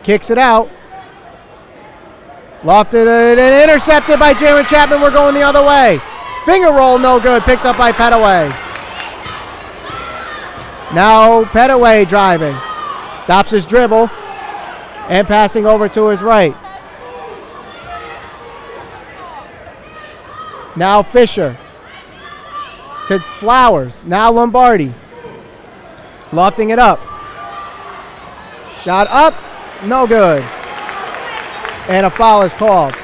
Kicks it out. Lofted it and intercepted by Jaron Chapman. We're going the other way. Finger roll, no good. Picked up by Petaway. Now Petaway driving. Stops his dribble and passing over to his right. Now Fisher to Flowers. Now Lombardi. Lofting it up. Shot up. No good. And a foul is called.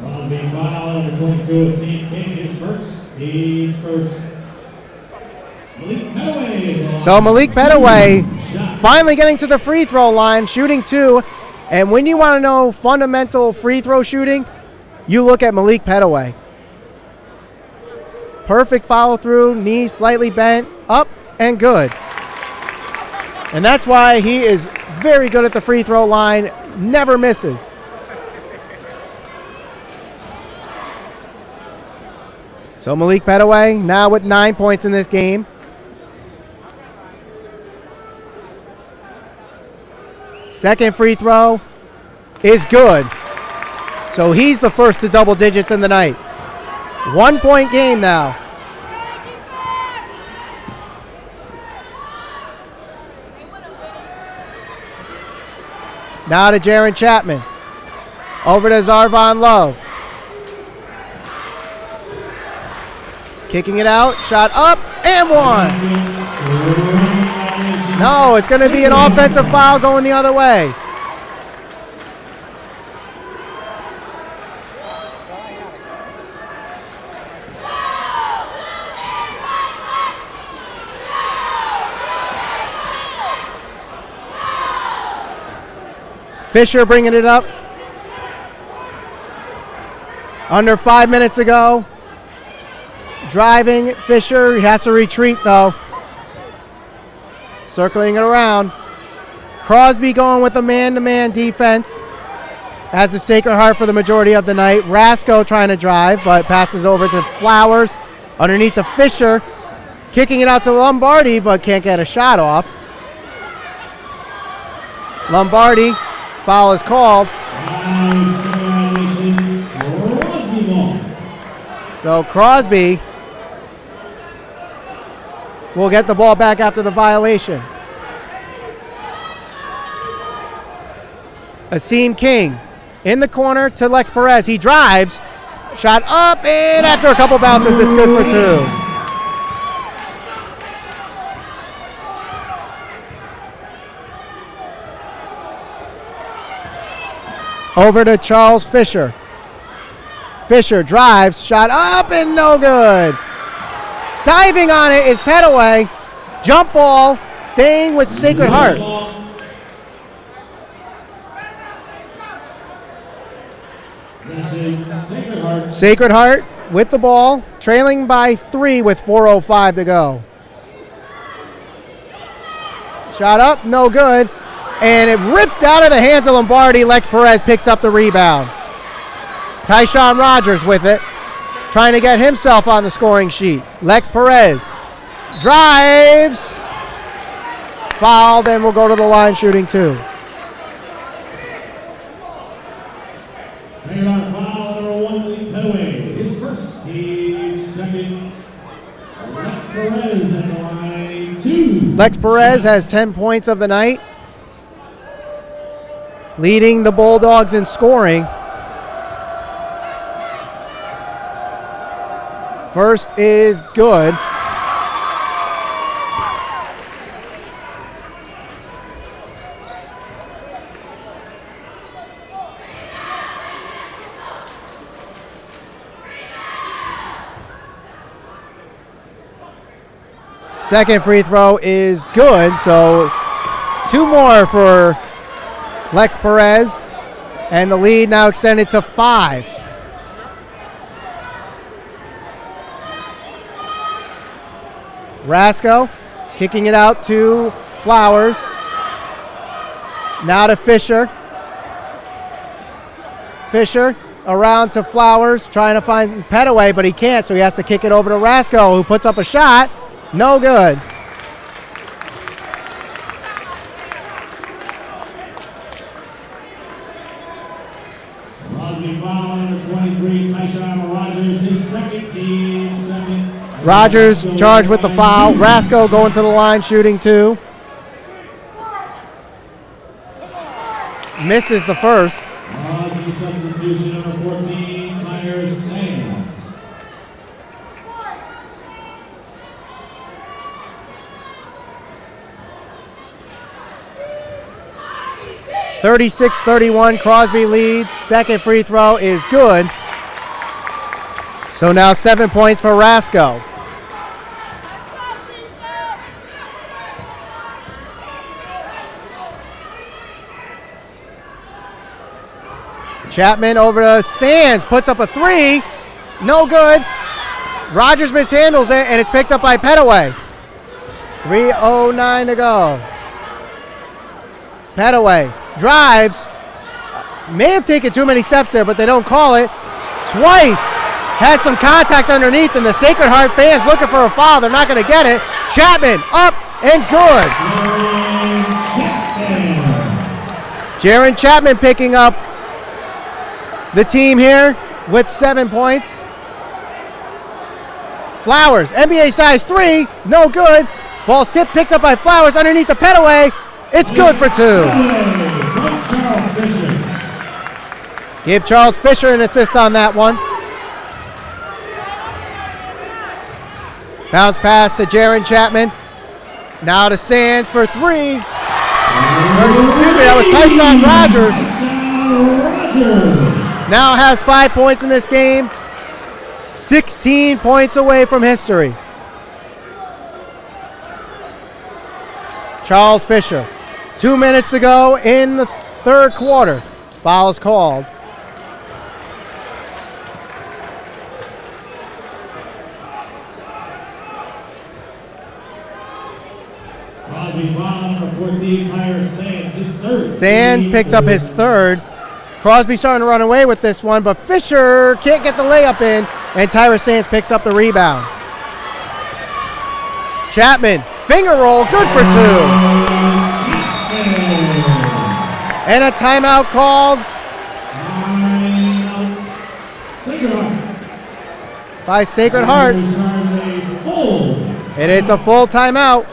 Crosby foul, number 22, Asim King, his first. Team's first. Malik Petaway. So Malik Petaway finally getting to the free throw line, shooting two. And when you want to know fundamental free throw shooting, you look at Malik Petaway. Perfect follow through, knee slightly bent, up and good. And that's why he is very good at the free throw line, never misses. So Malik Petaway now with 9 points in this game. Second free throw is good. So he's the first to double digits in the night. 1 point game now. Now to Jaron Chapman. Over to Zarvon Love. Kicking it out. Shot up and one. No, it's going to be an offensive foul going the other way. Fisher bringing it up. Under 5 minutes to go. Driving, Fisher. He has to retreat, though. Circling it around. Crosby going with a man-to-man defense. Has the Sacred Heart for the majority of the night. Rasco trying to drive, but passes over to Flowers. Underneath to Fisher. Kicking it out to Lombardi, but can't get a shot off. Lombardi. Foul is called. So Crosby will get the ball back after the violation. Asim King in the corner to Lex Perez. He drives. Shot up, and after a couple bounces, it's good for two. over to Charles Fisher. Fisher drives, shot up and no good. Diving on it is Petaway. Jump ball, staying with Sacred Heart. Sacred Heart with the ball, trailing by 3 with 4:05 to go. Shot up, no good. And it ripped out of the hands of Lombardi. Lex Perez picks up the rebound. Tyshawn Rogers with it, trying to get himself on the scoring sheet. Lex Perez drives, fouled, and will go to the line shooting 2. Second on foul, number 1, Lee Petaway. His first, team second. Lex Perez at the line 2. Lex Perez has 10 points of the night, leading the Bulldogs in scoring. First is good. Second free throw is good, so 2 more for Lex Perez, and the lead now extended to 5. Rasco kicking it out to Flowers. Now to Fisher. Fisher around to Flowers, trying to find Petaway, but he can't, so he has to kick it over to Rasco, who puts up a shot. No good. Crosby foul, number 23, Tyshawn Rogers, his second, team second. Rogers charged with the foul. Rasco going to the line shooting 2. Misses the first. Crosby substitution, number 14, Tyler Sands. 36-31, Crosby leads. Second free throw is good. So now 7 points for Rasco. Chapman over to Sands, puts up a 3. No good. Rogers mishandles it, and it's picked up by Petaway. 3:09 to go. Petaway drives. May have taken too many steps there, but they don't call it. Twice. Has some contact underneath, and the Sacred Heart fans looking for a foul. They're not going to get it. Chapman up and good. Jaron Chapman picking up the team here with 7 points. Flowers, NBA size 3, no good. Ball's tipped, picked up by Flowers underneath the Petaway. It's good for 2. Give Charles Fisher an assist on that one. Bounce pass to Jaron Chapman. Now to Sands for 3. Excuse me, that was Tyshawn Rogers. Now has 5 points in this game. 16 points away from history. Charles Fisher. 2 minutes to go in the third quarter. Foul is called. Sands picks up his third. Crosby starting to run away with this one, but Fisher can't get the layup in, and Tyra Sands picks up the rebound. Chapman, finger roll, good for 2. And a timeout called by Sacred Heart. And it's a full timeout.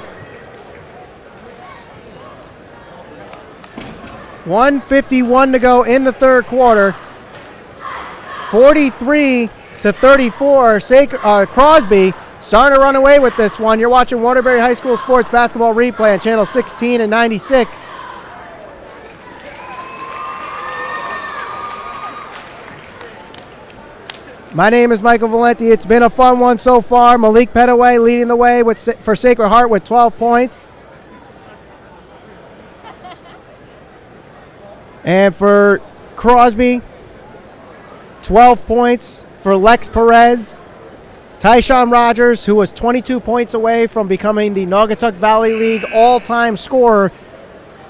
1:51 to go in the third quarter. 43-34. Crosby starting to run away with this one. You're watching Waterbury High School Sports Basketball Replay on channel 16 and 96. My name is Michael Valenti. It's been a fun one so far. Malik Petaway leading the way for Sacred Heart with 12 points. And for Crosby, 12 points for Lex Perez. Tyshawn Rogers, who was 22 points away from becoming the Naugatuck Valley League all-time scorer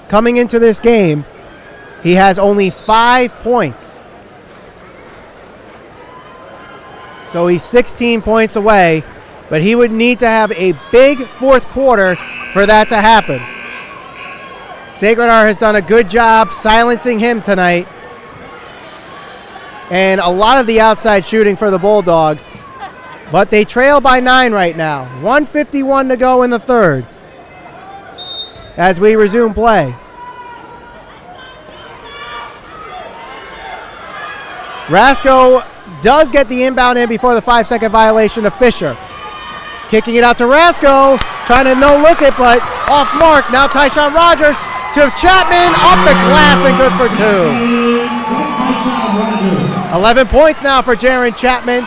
coming into this game, he has only 5 points. So he's 16 points away, but he would need to have a big fourth quarter for that to happen. Sacred Heart has done a good job silencing him tonight. And a lot of the outside shooting for the Bulldogs. But they trail by 9 right now. 1:51 to go in the third as we resume play. Rasco does get the inbound in before the 5-second violation of Fisher. Kicking it out to Rasco, trying to no-look it, but off mark. Now Tyshawn Rogers to Chapman, off the glass and good for 2. 11 points now for Jaron Chapman.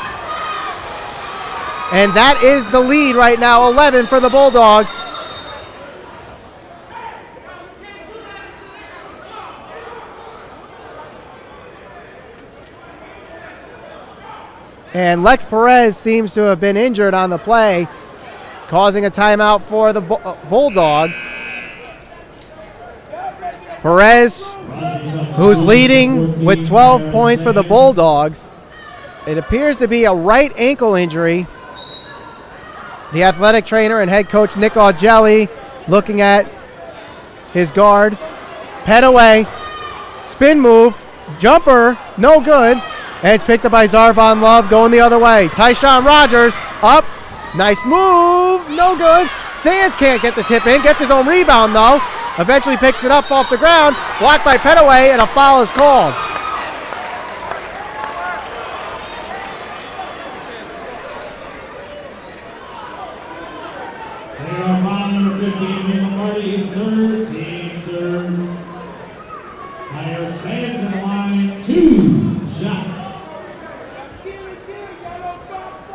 And that is the lead right now, 11 for the Bulldogs. And Lex Perez seems to have been injured on the play, causing a timeout for the Bulldogs. Perez, who's leading with 12 points for the Bulldogs. It appears to be a right ankle injury. The athletic trainer and head coach Nick Augelli looking at his guard. Petaway, spin move, jumper, no good. And it's picked up by Zarvon Love going the other way. Tyshawn Rogers up, nice move, no good. Sands can't get the tip in, gets his own rebound though. Eventually picks it up off the ground, blocked by Petaway, and a foul is called.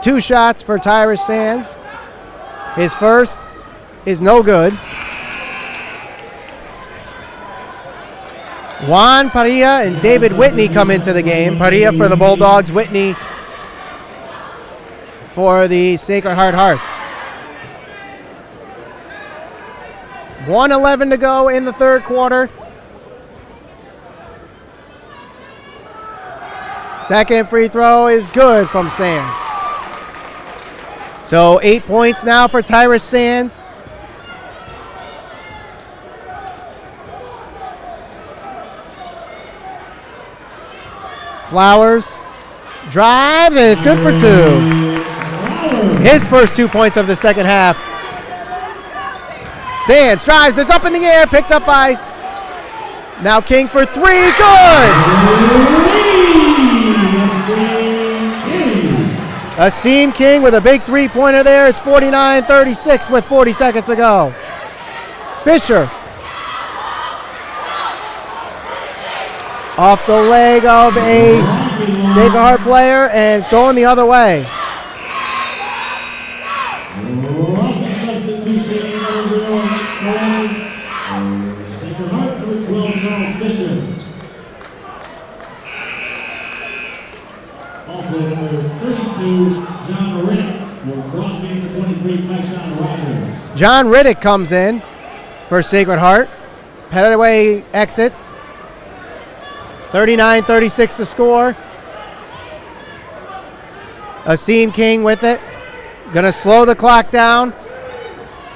Two shots for Tyrus Sands. His first is no good. Juan Parilla and David Whitney come into the game. Parilla for the Bulldogs, Whitney for the Sacred Heart Hearts. 1:11 to go in the third quarter. Second free throw is good from Sands. So 8 points now for Tyrus Sands. Flowers drives, and it's good for 2. His first 2 points of the second half. Sands drives, it's up in the air, picked up by now King for 3, good! Asim King with a big three-pointer there. It's 49-36 with 40 seconds to go. Fisher. Off the leg of a Sacred Heart player, and it's going the other way. Also, number 32, John Riddick, for Crosby, number 23, Tyshawn Rogers. John Riddick comes in for Sacred Heart. Petaway exits. 39-36 to score. Asim King with it. Gonna slow the clock down.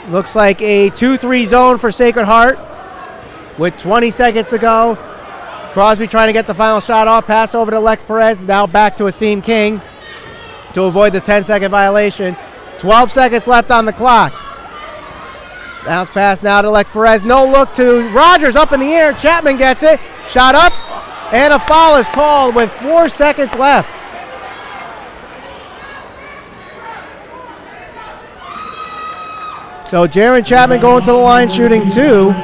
Looks like a 2-3 zone for Sacred Heart with 20 seconds to go. Crosby trying to get the final shot off. Pass over to Lex Perez. Now back to Asim King to avoid the 10-second violation. 12 seconds left on the clock. Bounce pass now to Lex Perez. No look to Rogers up in the air. Chapman gets it. Shot up. And a foul is called with 4 seconds left. So Jaron Chapman going to the line shooting 2.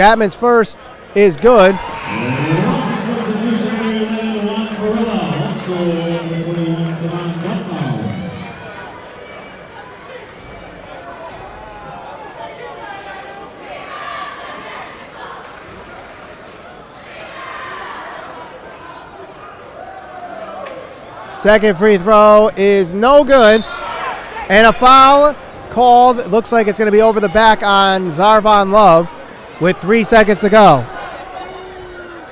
Chapman's first is good. Second free throw is no good. And a foul called. It looks like it's going to be over the back on Zarvon Love with 3 seconds to go.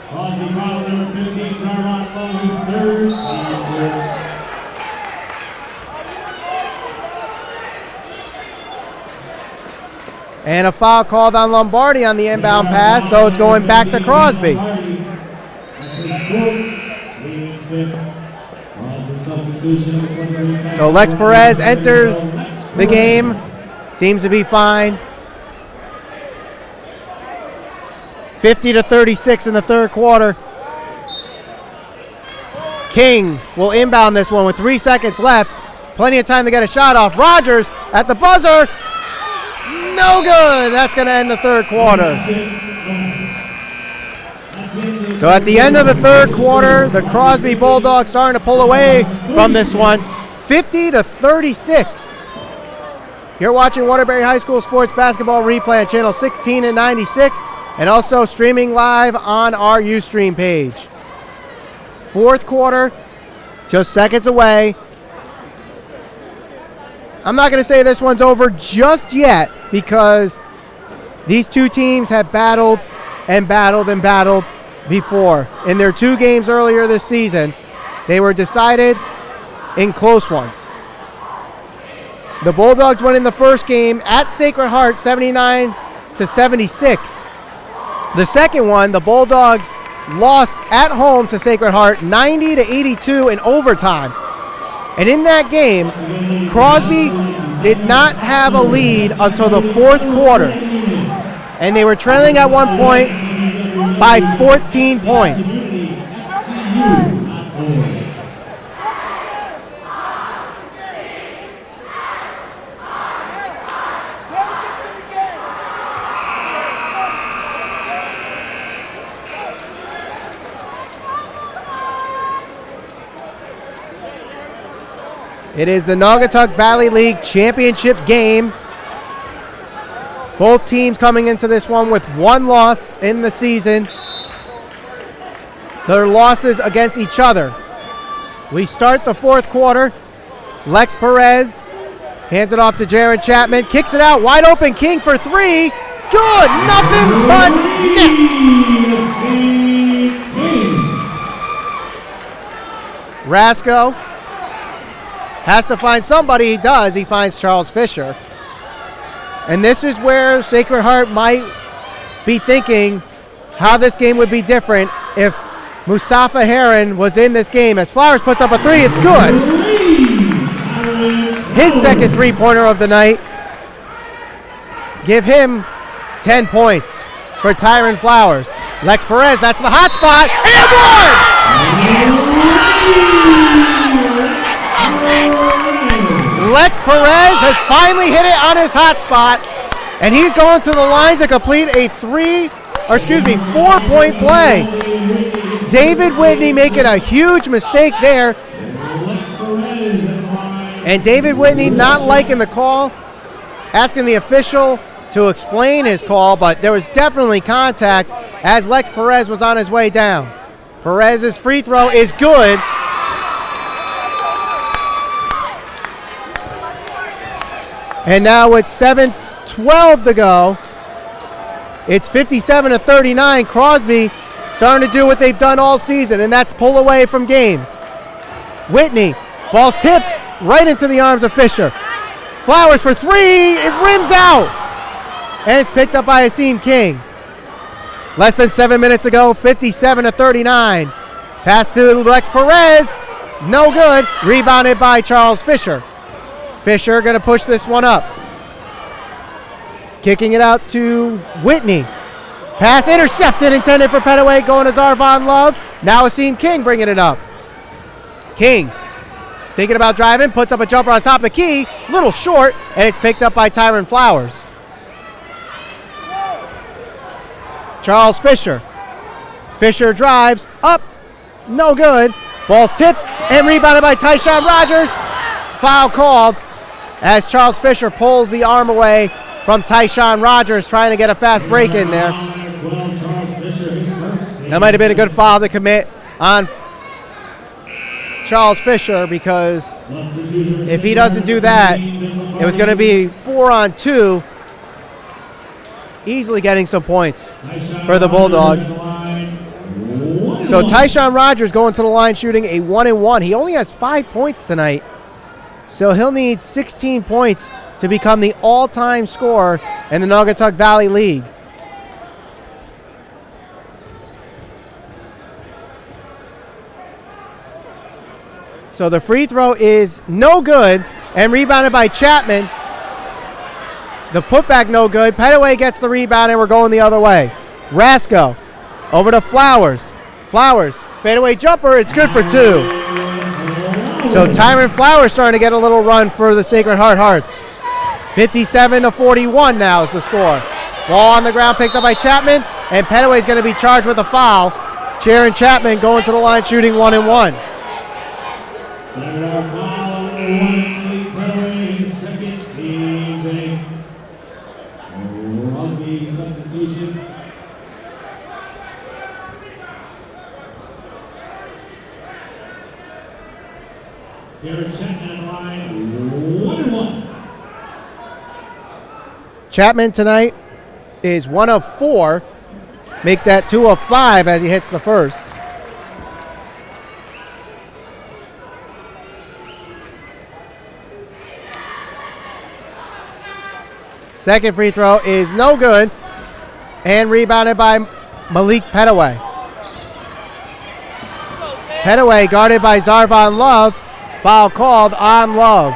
Crosby foul number 15, Zarvon Love, his third. And a foul called on Lombardi on the inbound pass, so it's going back to Crosby. So Lex Perez enters the game, seems to be fine. 50-36 in the third quarter. King will inbound this one with 3 seconds left. Plenty of time to get a shot off. Rogers at the buzzer. No good. That's going to end the third quarter. So at the end of the third quarter, the Crosby Bulldogs starting to pull away from this one. 50-36. You're watching Waterbury High School Sports Basketball Replay on channel 16 and 96, and also streaming live on our Ustream page. Fourth quarter, just seconds away. I'm not going to say this one's over just yet because these two teams have battled and battled and battled before. In their 2 games earlier this season, they were decided in close ones. The Bulldogs won in the first game at Sacred Heart 79-76. The second one, the Bulldogs lost at home to Sacred Heart 90-82 in overtime. And in that game, Crosby did not have a lead until the fourth quarter. And they were trailing at one point by 14 points. It is the Naugatuck Valley League Championship game. Both teams coming into this one with 1 loss in the season. Their losses against each other. We start the fourth quarter. Lex Perez hands it off to Jaron Chapman. Kicks it out. Wide open. King for 3. Good. Nothing but net. Rasco has to find somebody. He does. He finds Charles Fisher. And this is where Sacred Heart might be thinking how this game would be different if Mustafa Heron was in this game. As Flowers puts up a 3, it's good. His second three-pointer of the night. Give him 10 points for Tyron Flowers. Lex Perez, that's the hot spot. And one! Lex Perez has finally hit it on his hot spot, and he's going to the line to complete a 4-point play. David Whitney making a huge mistake there. And David Whitney not liking the call, asking the official to explain his call, but there was definitely contact as Lex Perez was on his way down. Perez's free throw is good. And now with 7:12 to go, it's 57-39. Crosby starting to do what they've done all season, and that's pull away from games. Whitney, ball's tipped right into the arms of Fisher. Flowers for 3, it rims out. And it's picked up by Asim King. Less than 7 minutes ago, 57-39. Pass to Lex Perez, no good. Rebounded by Charles Fisher. Fisher going to push this one up. Kicking it out to Whitney. Pass intercepted, intended for Petaway, going to Zarvon Love. Now Asim King bringing it up. King thinking about driving, puts up a jumper on top of the key, little short, and it's picked up by Tyron Flowers. Charles Fisher. Fisher drives up, no good. Ball's tipped and rebounded by Tyshawn Rogers. Foul called as Charles Fisher pulls the arm away from Tyshawn Rogers, trying to get a fast break in there. That might have been a good foul to commit on Charles Fisher, because if he doesn't do that, it was going to be 4-on-2, easily getting some points for the Bulldogs. So Tyshawn Rogers going to the line shooting a 1-and-1. He only has 5 points tonight, so he'll need 16 points to become the all-time scorer in the Naugatuck Valley League. So the free throw is no good and rebounded by Chapman. The putback no good. Petaway gets the rebound and we're going the other way. Rasco over to Flowers. Flowers, fadeaway jumper, it's good for 2. So Tyron Flowers starting to get a little run for the Sacred Heart Hearts. 57-41 now is the score. Ball on the ground picked up by Chapman, and Petaway's going to be charged with a foul. Jaron Chapman going to the line shooting 1-and-1. Second team, Crosby substitution. Jaron Chapman line 1-and-1. Chapman tonight is 1 of 4. Make that 2 of 5 as he hits the first. Second free throw is no good and rebounded by Malik Petaway. Petaway guarded by Zarvon Love. Foul called on Love.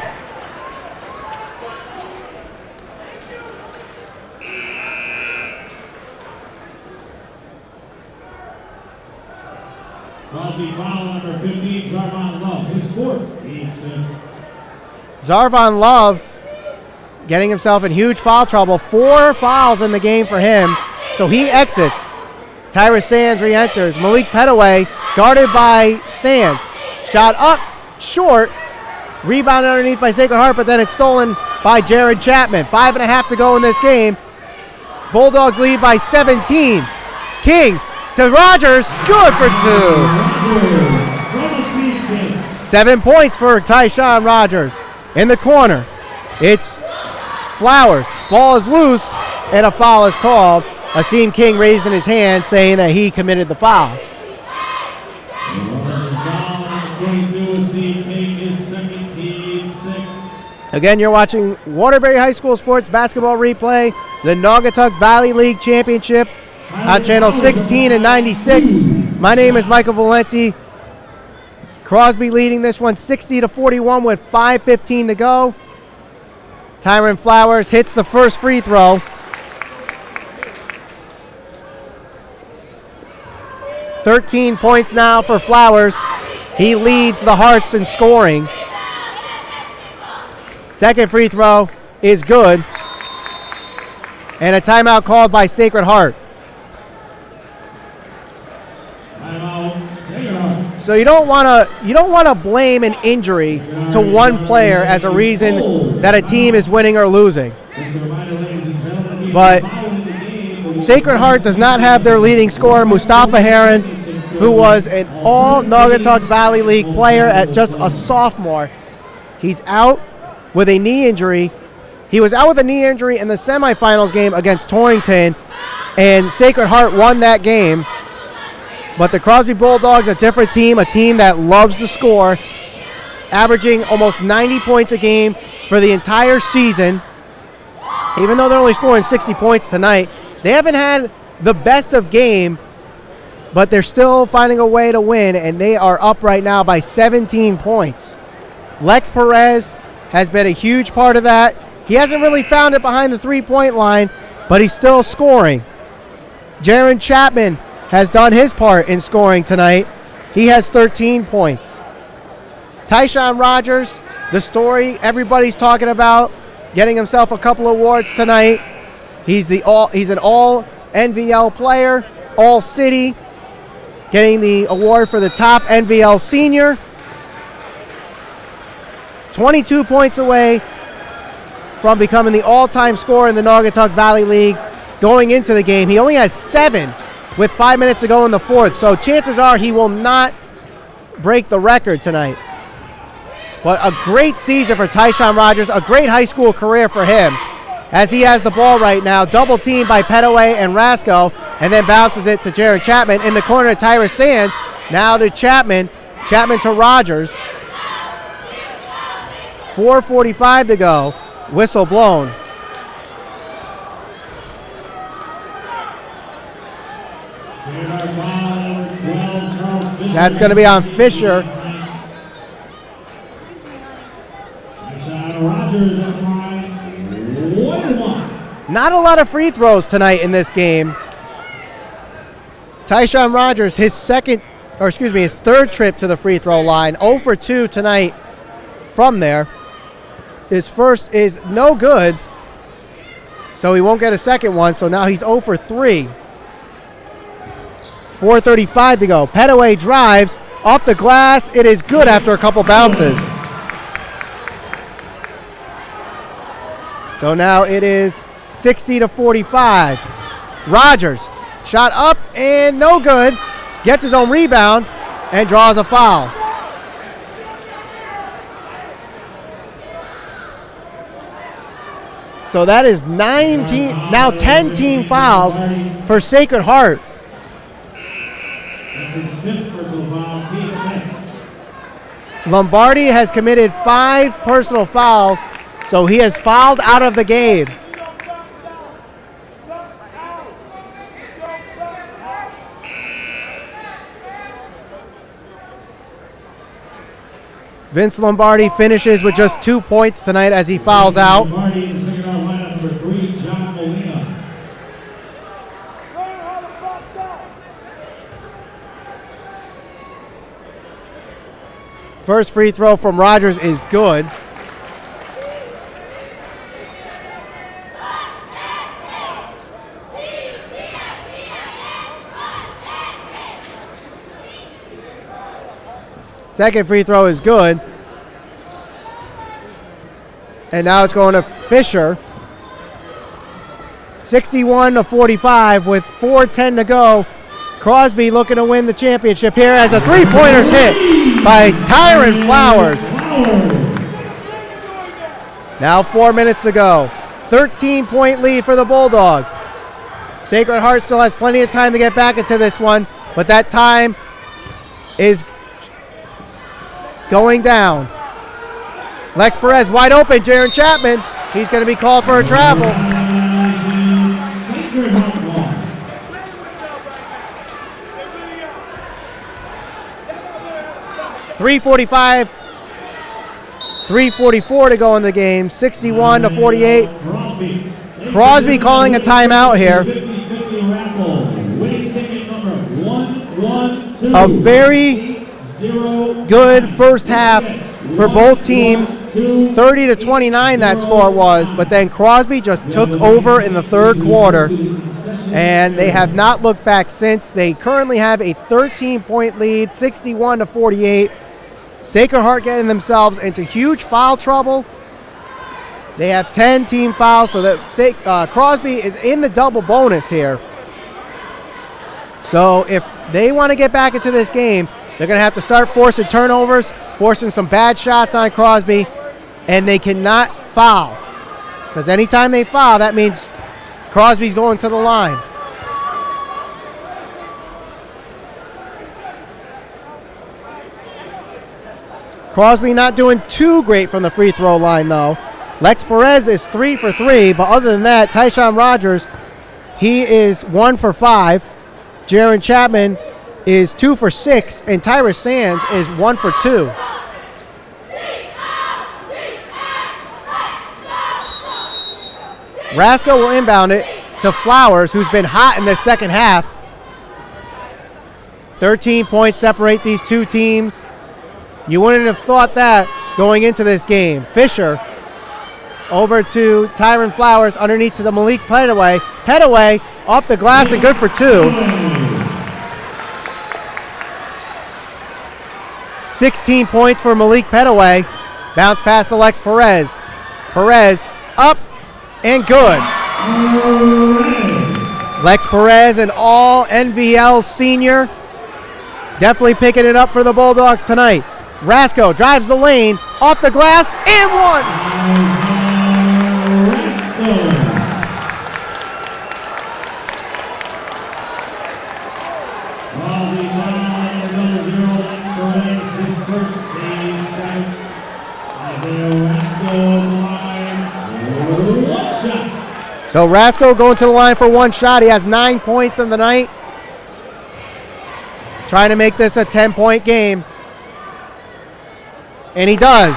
Crosby foul number 15, Zarvon Love, his 4th. Zarvon Love getting himself in huge foul trouble. 4 fouls in the game for him, so he exits. Tyrus Sands re-enters. Malik Petaway guarded by Sands. Shot up, short. Rebounded underneath by Sacred Heart, but then it's stolen by Jared Chapman. 5.5 to go in this game. Bulldogs lead by 17. King to Rogers, good for 2. 7 points for Tyshawn Rogers. In the corner, it's Flowers. Ball is loose, and a foul is called. Asim King raising his hand, saying that he committed the foul. Again, you're watching Waterbury High School Sports Basketball Replay, the Naugatuck Valley League Championship on channel 16 and 96. My name is Michael Valenti. Crosby leading this one 60-41 with 5:15 to go. Tyron Flowers hits the first free throw. $13 points now for Flowers. He leads the Hearts in scoring. Second free throw is good. And a timeout called by Sacred Heart. So you don't want to blame an injury to one player as a reason that a team is winning or losing. But Sacred Heart does not have their leading scorer, Mustafa Heron, who was an all Naugatuck Valley League player at just a sophomore. He's out with a knee injury. He was out with a knee injury in the semifinals game against Torrington, and Sacred Heart won that game. But the Crosby Bulldogs, a different team, a team that loves to score, averaging almost 90 points a game for the entire season. Even though they're only scoring 60 points tonight, they haven't had the best of game, but they're still finding a way to win, and they are up right now by 17 points. Lex Perez has been a huge part of that. He hasn't really found it behind the three-point line, but he's still scoring. Jaron Chapman has done his part in scoring tonight. He has 13 points. Tyshawn Rogers, the story everybody's talking about, getting himself a couple awards tonight. He's an all NVL player, All-City, getting the award for the top NVL senior. 22 points away from becoming the all-time scorer in the Naugatuck Valley League going into the game. He only has 7 with 5 minutes to go in the fourth, so chances are he will not break the record tonight. But a great season for Tyshawn Rogers, a great high school career for him, as he has the ball right now, double teamed by Petaway and Rasco, and then bounces it to Jaron Chapman in the corner to Tyrus Sands. Now to Chapman, Chapman to Rogers. 4:45 to go, whistle blown. That's going to be on Fisher. Not a lot of free throws tonight in this game. Tyshawn Rogers, his third trip to the free throw line, 0 for 2 tonight from there. His first is no good, so he won't get a second one, so now he's 0 for 3. 4:35 to go. Petaway drives off the glass. It is good after a couple bounces. So now it is 60-45. Rogers, shot up and no good. Gets his own rebound and draws a foul. So that is 10 team fouls for Sacred Heart. Lombardi has committed 5 personal fouls, so he has fouled out of the game. Vince Lombardi finishes with just 2 points tonight as he fouls out. First free throw from Rogers is good. Second free throw is good. And now it's going to Fisher. 61-45 with 4:10 to go. Crosby looking to win the championship here as a three-pointer's hit by Tyron Flowers. Now 4 minutes to go. 13-point lead for the Bulldogs. Sacred Heart still has plenty of time to get back into this one, but that time is going down. Lex Perez wide open. Jaron Chapman. He's going to be called for a travel. .344 to go in the game. 61-48. Crosby calling a timeout here. A very good first half for both teams. 30-29 that score was, but then Crosby just took over in the third quarter, and they have not looked back since. They currently have a 13-point lead, 61-48. Sacred Heart getting themselves into huge foul trouble. They have 10 team fouls, so that Crosby is in the double bonus here. So if they want to get back into this game, they're going to have to start forcing turnovers, forcing some bad shots on Crosby, and they cannot foul. Because anytime they foul, that means Crosby's going to the line. Crosby not doing too great from the free throw line, though. Lex Perez is 3 for 3, but other than that, Tyshawn Rogers, he is 1 for 5. Jaron Chapman is 2 for 6, and Tyrus Sands is 1 for 2. Rasco will inbound it to Flowers, who's been hot in the second half. 13 points separate these two teams. You wouldn't have thought that going into this game. Fisher over to Tyron Flowers, underneath to the Malik Petaway. Petaway Off the glass and good for 2. 16 points for Malik Petaway. Bounce pass to Lex Perez. Perez up and good. Lex Perez, an all NVL senior. Definitely picking it up for the Bulldogs tonight. Rasco drives the lane, off the glass, and 1. So Rasco going to the line for 1 shot. He has 9 points in the night. Trying to make this a 10-point game. And he does.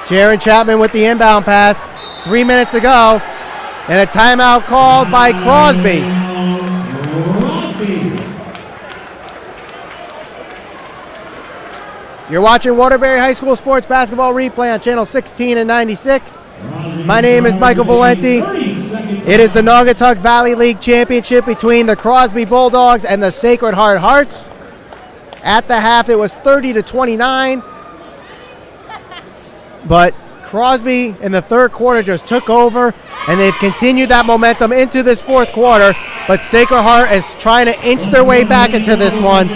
Jaron Chapman with the inbound pass. 3 minutes to go. And a timeout called by Crosby. You're watching Waterbury High School Sports Basketball Replay on Channel 16 and 96. My name is Michael Valenti. It is the Naugatuck Valley League Championship between the Crosby Bulldogs and the Sacred Heart Hearts. At the half, it was 30-29. But Crosby in the third quarter just took over, and they've continued that momentum into this fourth quarter. But Sacred Heart is trying to inch their way back into this one.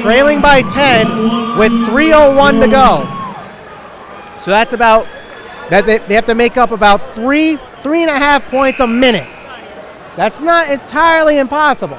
Trailing by 10 with 3:01 to go. So that's about, that they have to make up about 3.5 points a minute. That's not entirely impossible.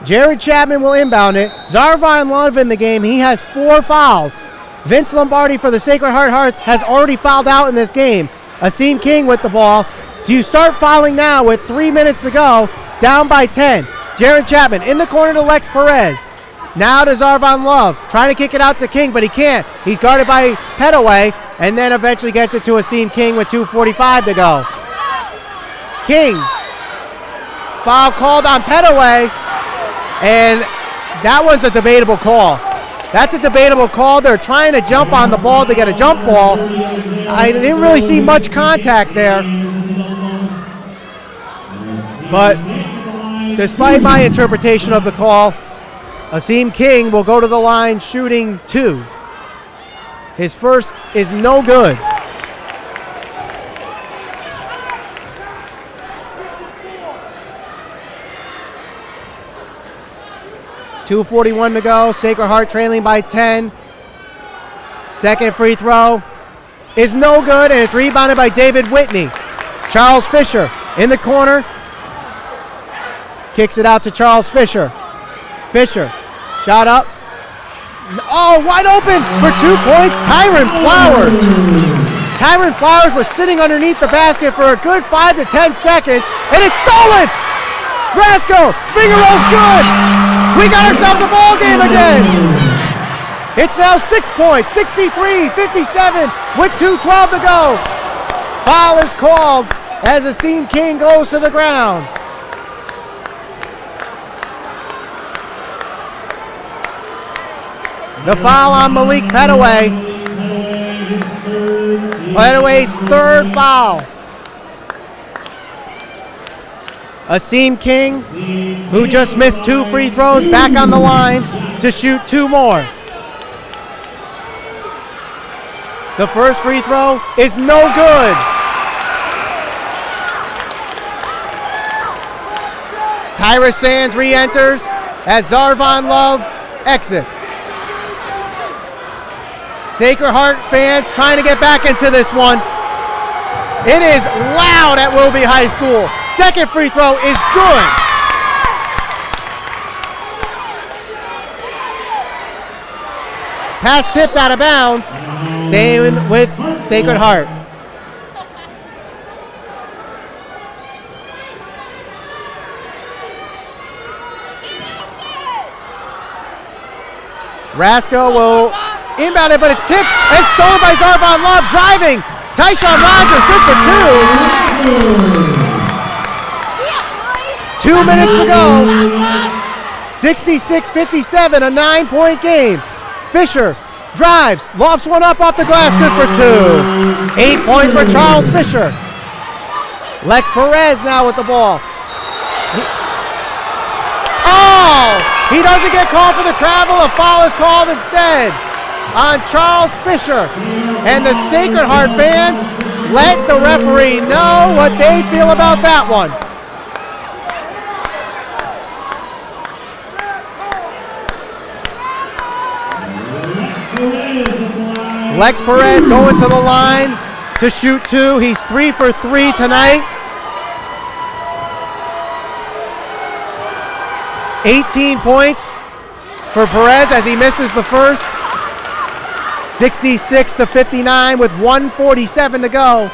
Jared Chapman will inbound it. Zarvon Love in the game. He has 4 fouls. Vince Lombardi for the Sacred Heart Hearts has already fouled out in this game. Asim King with the ball. Do you start fouling now with 3 minutes to go, down by 10? Jared Chapman in the corner to Lex Perez. Now to Zarvon Love, trying to kick it out to King, but he can't. He's guarded by Petaway, and then eventually gets it to Asim King with 2:45 to go. King, foul called on Petaway, and that one's a debatable call. That's a debatable call. They're trying to jump on the ball to get a jump ball. I didn't really see much contact there. But despite my interpretation of the call, Asim King will go to the line shooting 2. His first is no good. .241 to go. Sacred Heart trailing by 10. Second free throw is no good, and it's rebounded by David Whitney. Charles Fisher in the corner. Kicks it out to Charles Fisher. Fisher, shot up. Oh, wide open for 2 points, Tyron Flowers. Tyron Flowers was sitting underneath the basket for a good 5 to 10 seconds, and it's stolen! Rasco, finger roll's good! We got ourselves a ball game again! It's now 6 points, 63-57 with 2:12 to go. Foul is called as Asim King goes to the ground. The foul on Malik Petaway. Petaway's third foul. Asim King, who just missed 2 free throws, back on the line to shoot 2 more. The first free throw is no good. Tyra Sands re-enters as Zarvon Love exits. Sacred Heart fans trying to get back into this one. It is loud at Willoughby High School. Second free throw is good. Pass tipped out of bounds. Staying with Sacred Heart. Rasco will inbound it, but it's tipped and stolen by Zarvon Love. Driving. Tyshawn Rogers, good for 2. 2 minutes to go. 66-57, a 9-point game. Fisher drives, lofts one up off the glass, good for 2. 8 points for Charles Fisher. Lex Perez now with the ball. He doesn't get called for the travel. A foul is called instead on Charles Fisher. And the Sacred Heart fans, let the referee know what they feel about that one. Lex Perez going to the line to shoot 2. He's 3 for 3 tonight. 18 points for Perez as he misses the first. 66-59 with 1:47 to go.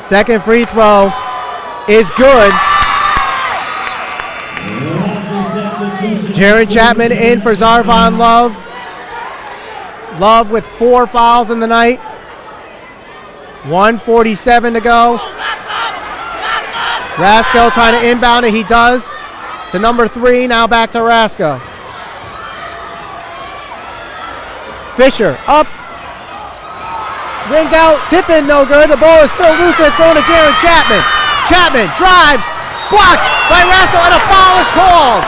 Second free throw is good. Jaron Chapman in for Zarvon Love. Love with 4 fouls in the night. 1:47 to go. Rasko trying to inbound it. He does. To number 3. Now back to Rasko. Fisher up. Rims out. Tip in no good. The ball is still loose and it's going to Jaron Chapman. Chapman drives. Blocked by Rasko and a foul is called.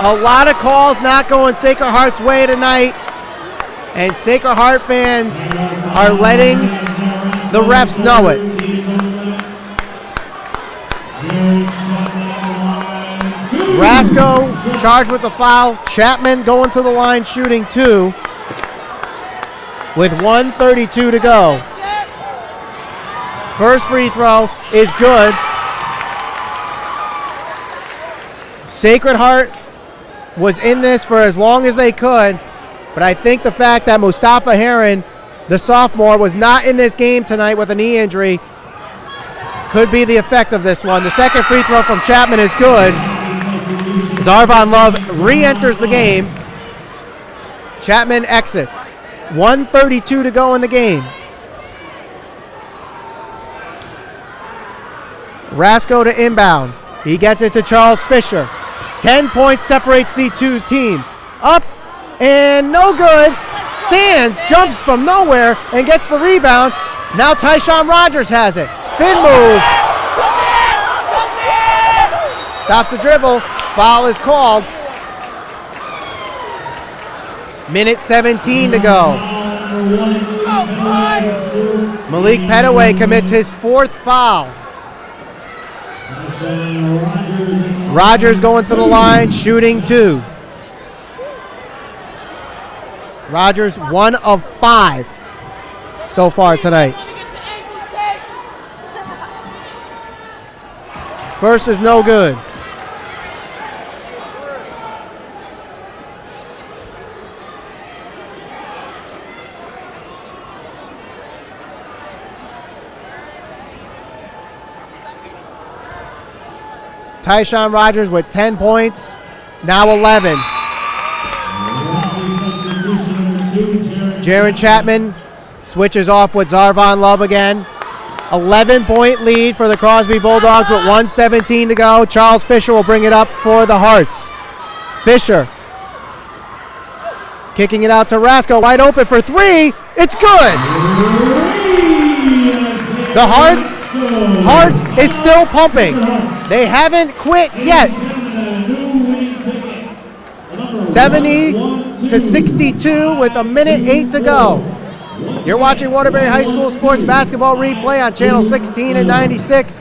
A lot of calls not going Sacred Heart's way tonight. And Sacred Heart fans are letting the refs know it. Rasko charged with the foul. Chapman going to the line shooting 2 with 1:32 to go. First free throw is good. Sacred Heart was in this for as long as they could, but I think the fact that Mustafa Heron, the sophomore, was not in this game tonight with a knee injury could be the effect of this one. The second free throw from Chapman is good. Zarvon Love re-enters the game. Chapman exits. 1:32 to go in the game. Rasko to inbound. He gets it to Charles Fisher. 10 points separates the two teams. Up and no good. Sands jumps from nowhere and gets the rebound. Now Tyshawn Rogers has it. Spin move. Stops the dribble. Foul is called. Minute 17 to go. Malik Petaway commits his 4th foul. Rogers going to the line, shooting 2. Rogers 1 of 5 so far tonight. First is no good. Tyshawn Rogers with 10 points, now 11. Jaron Chapman switches off with Zarvon Love again. 11-point lead for the Crosby Bulldogs with 1:17 to go. Charles Fisher will bring it up for the Hearts. Fisher kicking it out to Rasko, wide open for 3. It's good. The heart is still pumping. They haven't quit yet. 70-62 with a minute 8 to go. You're watching Waterbury High School Sports Basketball Replay on Channel 16 and 96.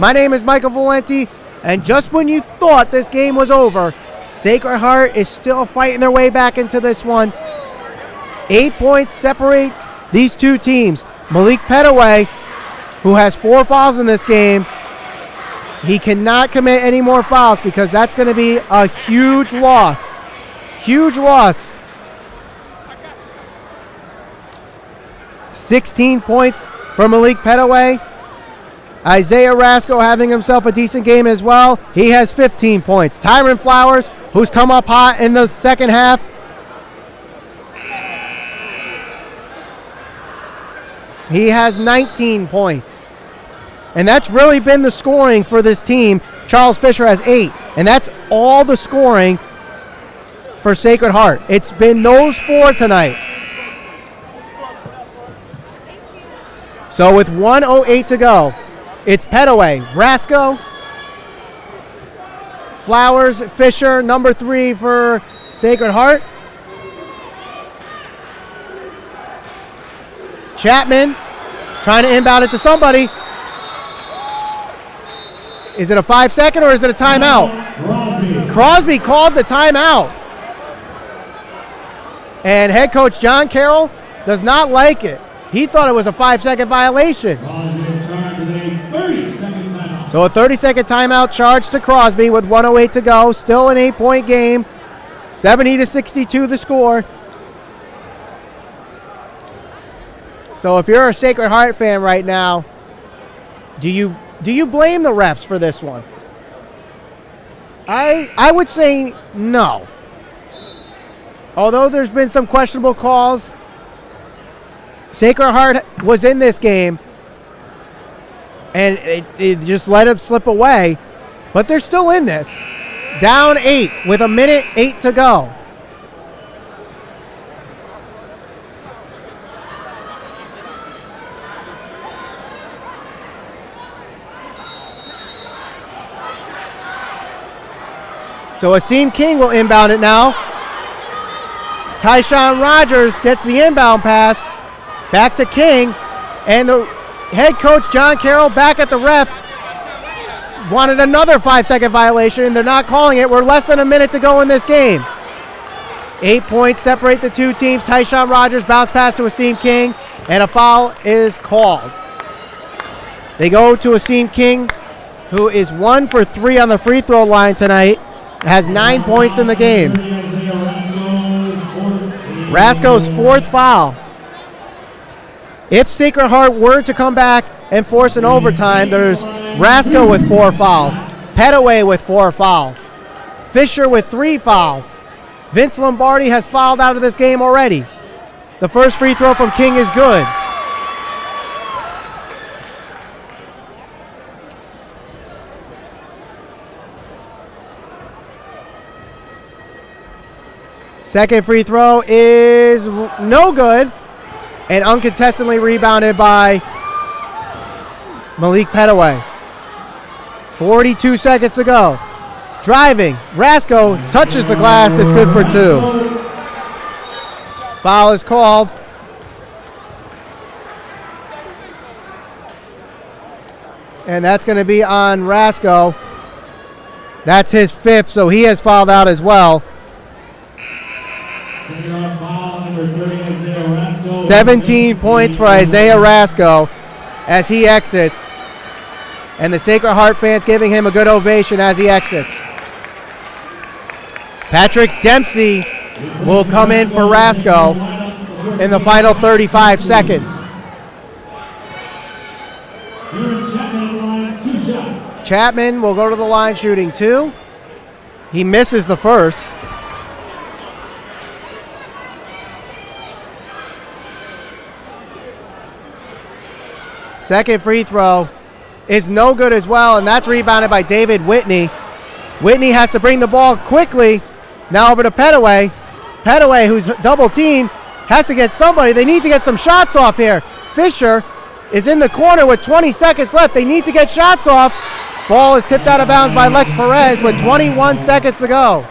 My name is Michael Valenti, and just when you thought this game was over, Sacred Heart is still fighting their way back into this one. 8 points separate these two teams. Malik Petaway, who has 4 fouls in this game, he cannot commit any more fouls because that's going to be a huge loss. Huge loss. 16 points for Malik Petaway. Isaiah Rasco having himself a decent game as well. He has 15 points. Tyron Flowers, who's come up hot in the second half, he has 19 points. And that's really been the scoring for this team. Charles Fisher has 8. And that's all the scoring for Sacred Heart. It's been those 4 tonight. So with 1:08 to go, it's Petaway, Rasco, Flowers, Fisher, number 3 for Sacred Heart. Chapman trying to inbound it to somebody. Is it a 5-second or is it a timeout? Crosby called the timeout. And head coach John Carroll does not like it. He thought it was a 5-second violation. So a 30-second timeout charge to Crosby with 1:08 to go. Still an 8-point game. 70-62 the score. So if you're a Sacred Heart fan right now, do you blame the refs for this one? I would say no. Although there's been some questionable calls, Sacred Heart was in this game, and it just let it slip away. But they're still in this. Down 8 with 1:08 to go. So Asim King will inbound it now. Tyshawn Rogers gets the inbound pass. Back to King. And the head coach, John Carroll, back at the ref. Wanted another 5-second violation, and they're not calling it. We're less than a minute to go in this game. 8 points separate the two teams. Tyshawn Rogers bounce pass to Asim King, and a foul is called. They go to Asim King, who is 1 for 3 on the free throw line tonight. Has 9 points in the game. Rasco's 4th foul. If Sacred Heart were to come back and force an overtime, there's Rasco with 4 fouls, Petaway with 4 fouls, Fisher with 3 fouls. Vince Lombardi has fouled out of this game already. The first free throw from King is good. Second free throw is no good and uncontestedly rebounded by Malik Petaway. 42 seconds to go. Driving, Rasco touches the glass, it's good for 2. Foul is called. And that's going to be on Rasco. That's his 5th, so he has fouled out as well. 17 points for Isaiah Rasco as he exits. And the Sacred Heart fans giving him a good ovation as he exits. Patrick Dempsey will come in for Rasco in the final 35 seconds. Chapman will go to the line shooting 2. He misses the first. Second free throw is no good as well, and that's rebounded by David Whitney. Whitney has to bring the ball quickly. Now over to Petaway. Petaway, who's double teamed, has to get somebody. They need to get some shots off here. Fisher is in the corner with 20 seconds left. They need to get shots off. Ball is tipped out of bounds by Lex Perez with 21 seconds to go.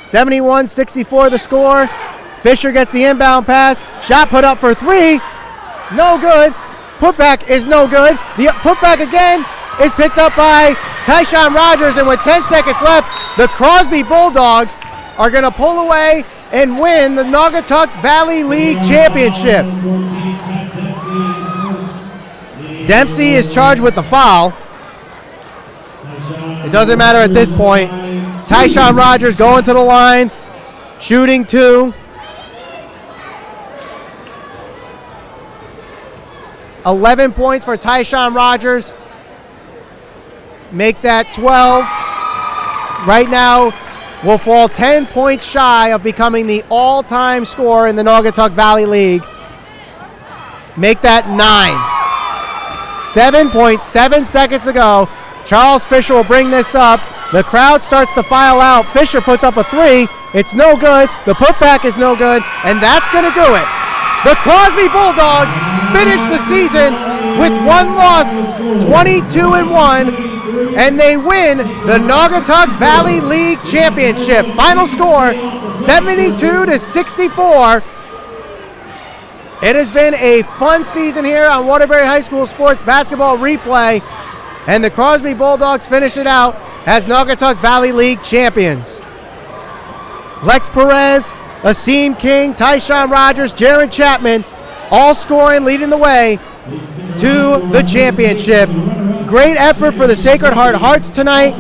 (71-64) the score. Fisher gets the inbound pass. Shot put up for 3. No good. Putback is no good. The putback again is picked up by Tyshawn Rogers, and with 10 seconds left, the Crosby Bulldogs are going to pull away and win the Naugatuck Valley League Championship. Dempsey is charged with the foul. It doesn't matter at this point. Tyshawn Rogers going to the line, shooting 2. 11 points for Tyshawn Rogers. Make that 12. Right now, will fall 10 points shy of becoming the all-time scorer in the Naugatuck Valley League. Make that 9. 7.7 seconds to go. Charles Fisher will bring this up. The crowd starts to file out. Fisher puts up a 3. It's no good. The putback is no good, and that's going to do it. The Crosby Bulldogs finish the season with 1 loss, 22-1, and they win the Naugatuck Valley League Championship. Final score, 72-64. It has been a fun season here on Waterbury High School Sports Basketball Replay, and the Crosby Bulldogs finish it out as Naugatuck Valley League champions. Lex Perez, Asim King, Tyshawn Rogers, Jaron Chapman, all scoring, leading the way to the championship. Great effort for the Sacred Heart Hearts tonight.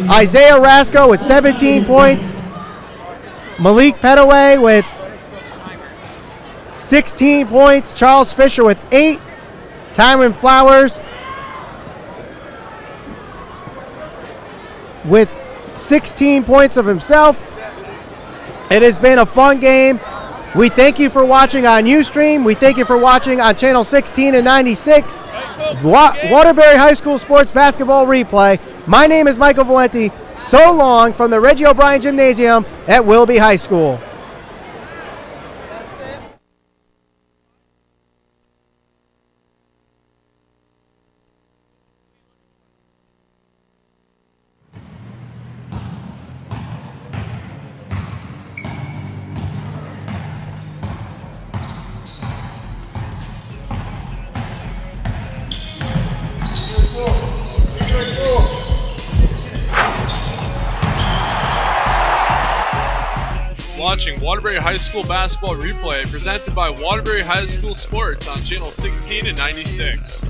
Isaiah Rasco with 17 points. Malik Petaway with 16 points. Charles Fisher with 8. Tyron Flowers with 16 points of himself. It has been a fun game. We thank you for watching on Ustream. We thank you for watching on channel 16 and 96. Waterbury High School Sports Basketball Replay. My name is Michael Valenti. So long from the Reggie O'Brien Gymnasium at Wilby High School. Watching Waterbury High School Basketball Replay presented by Waterbury High School Sports on channel 16 and 96.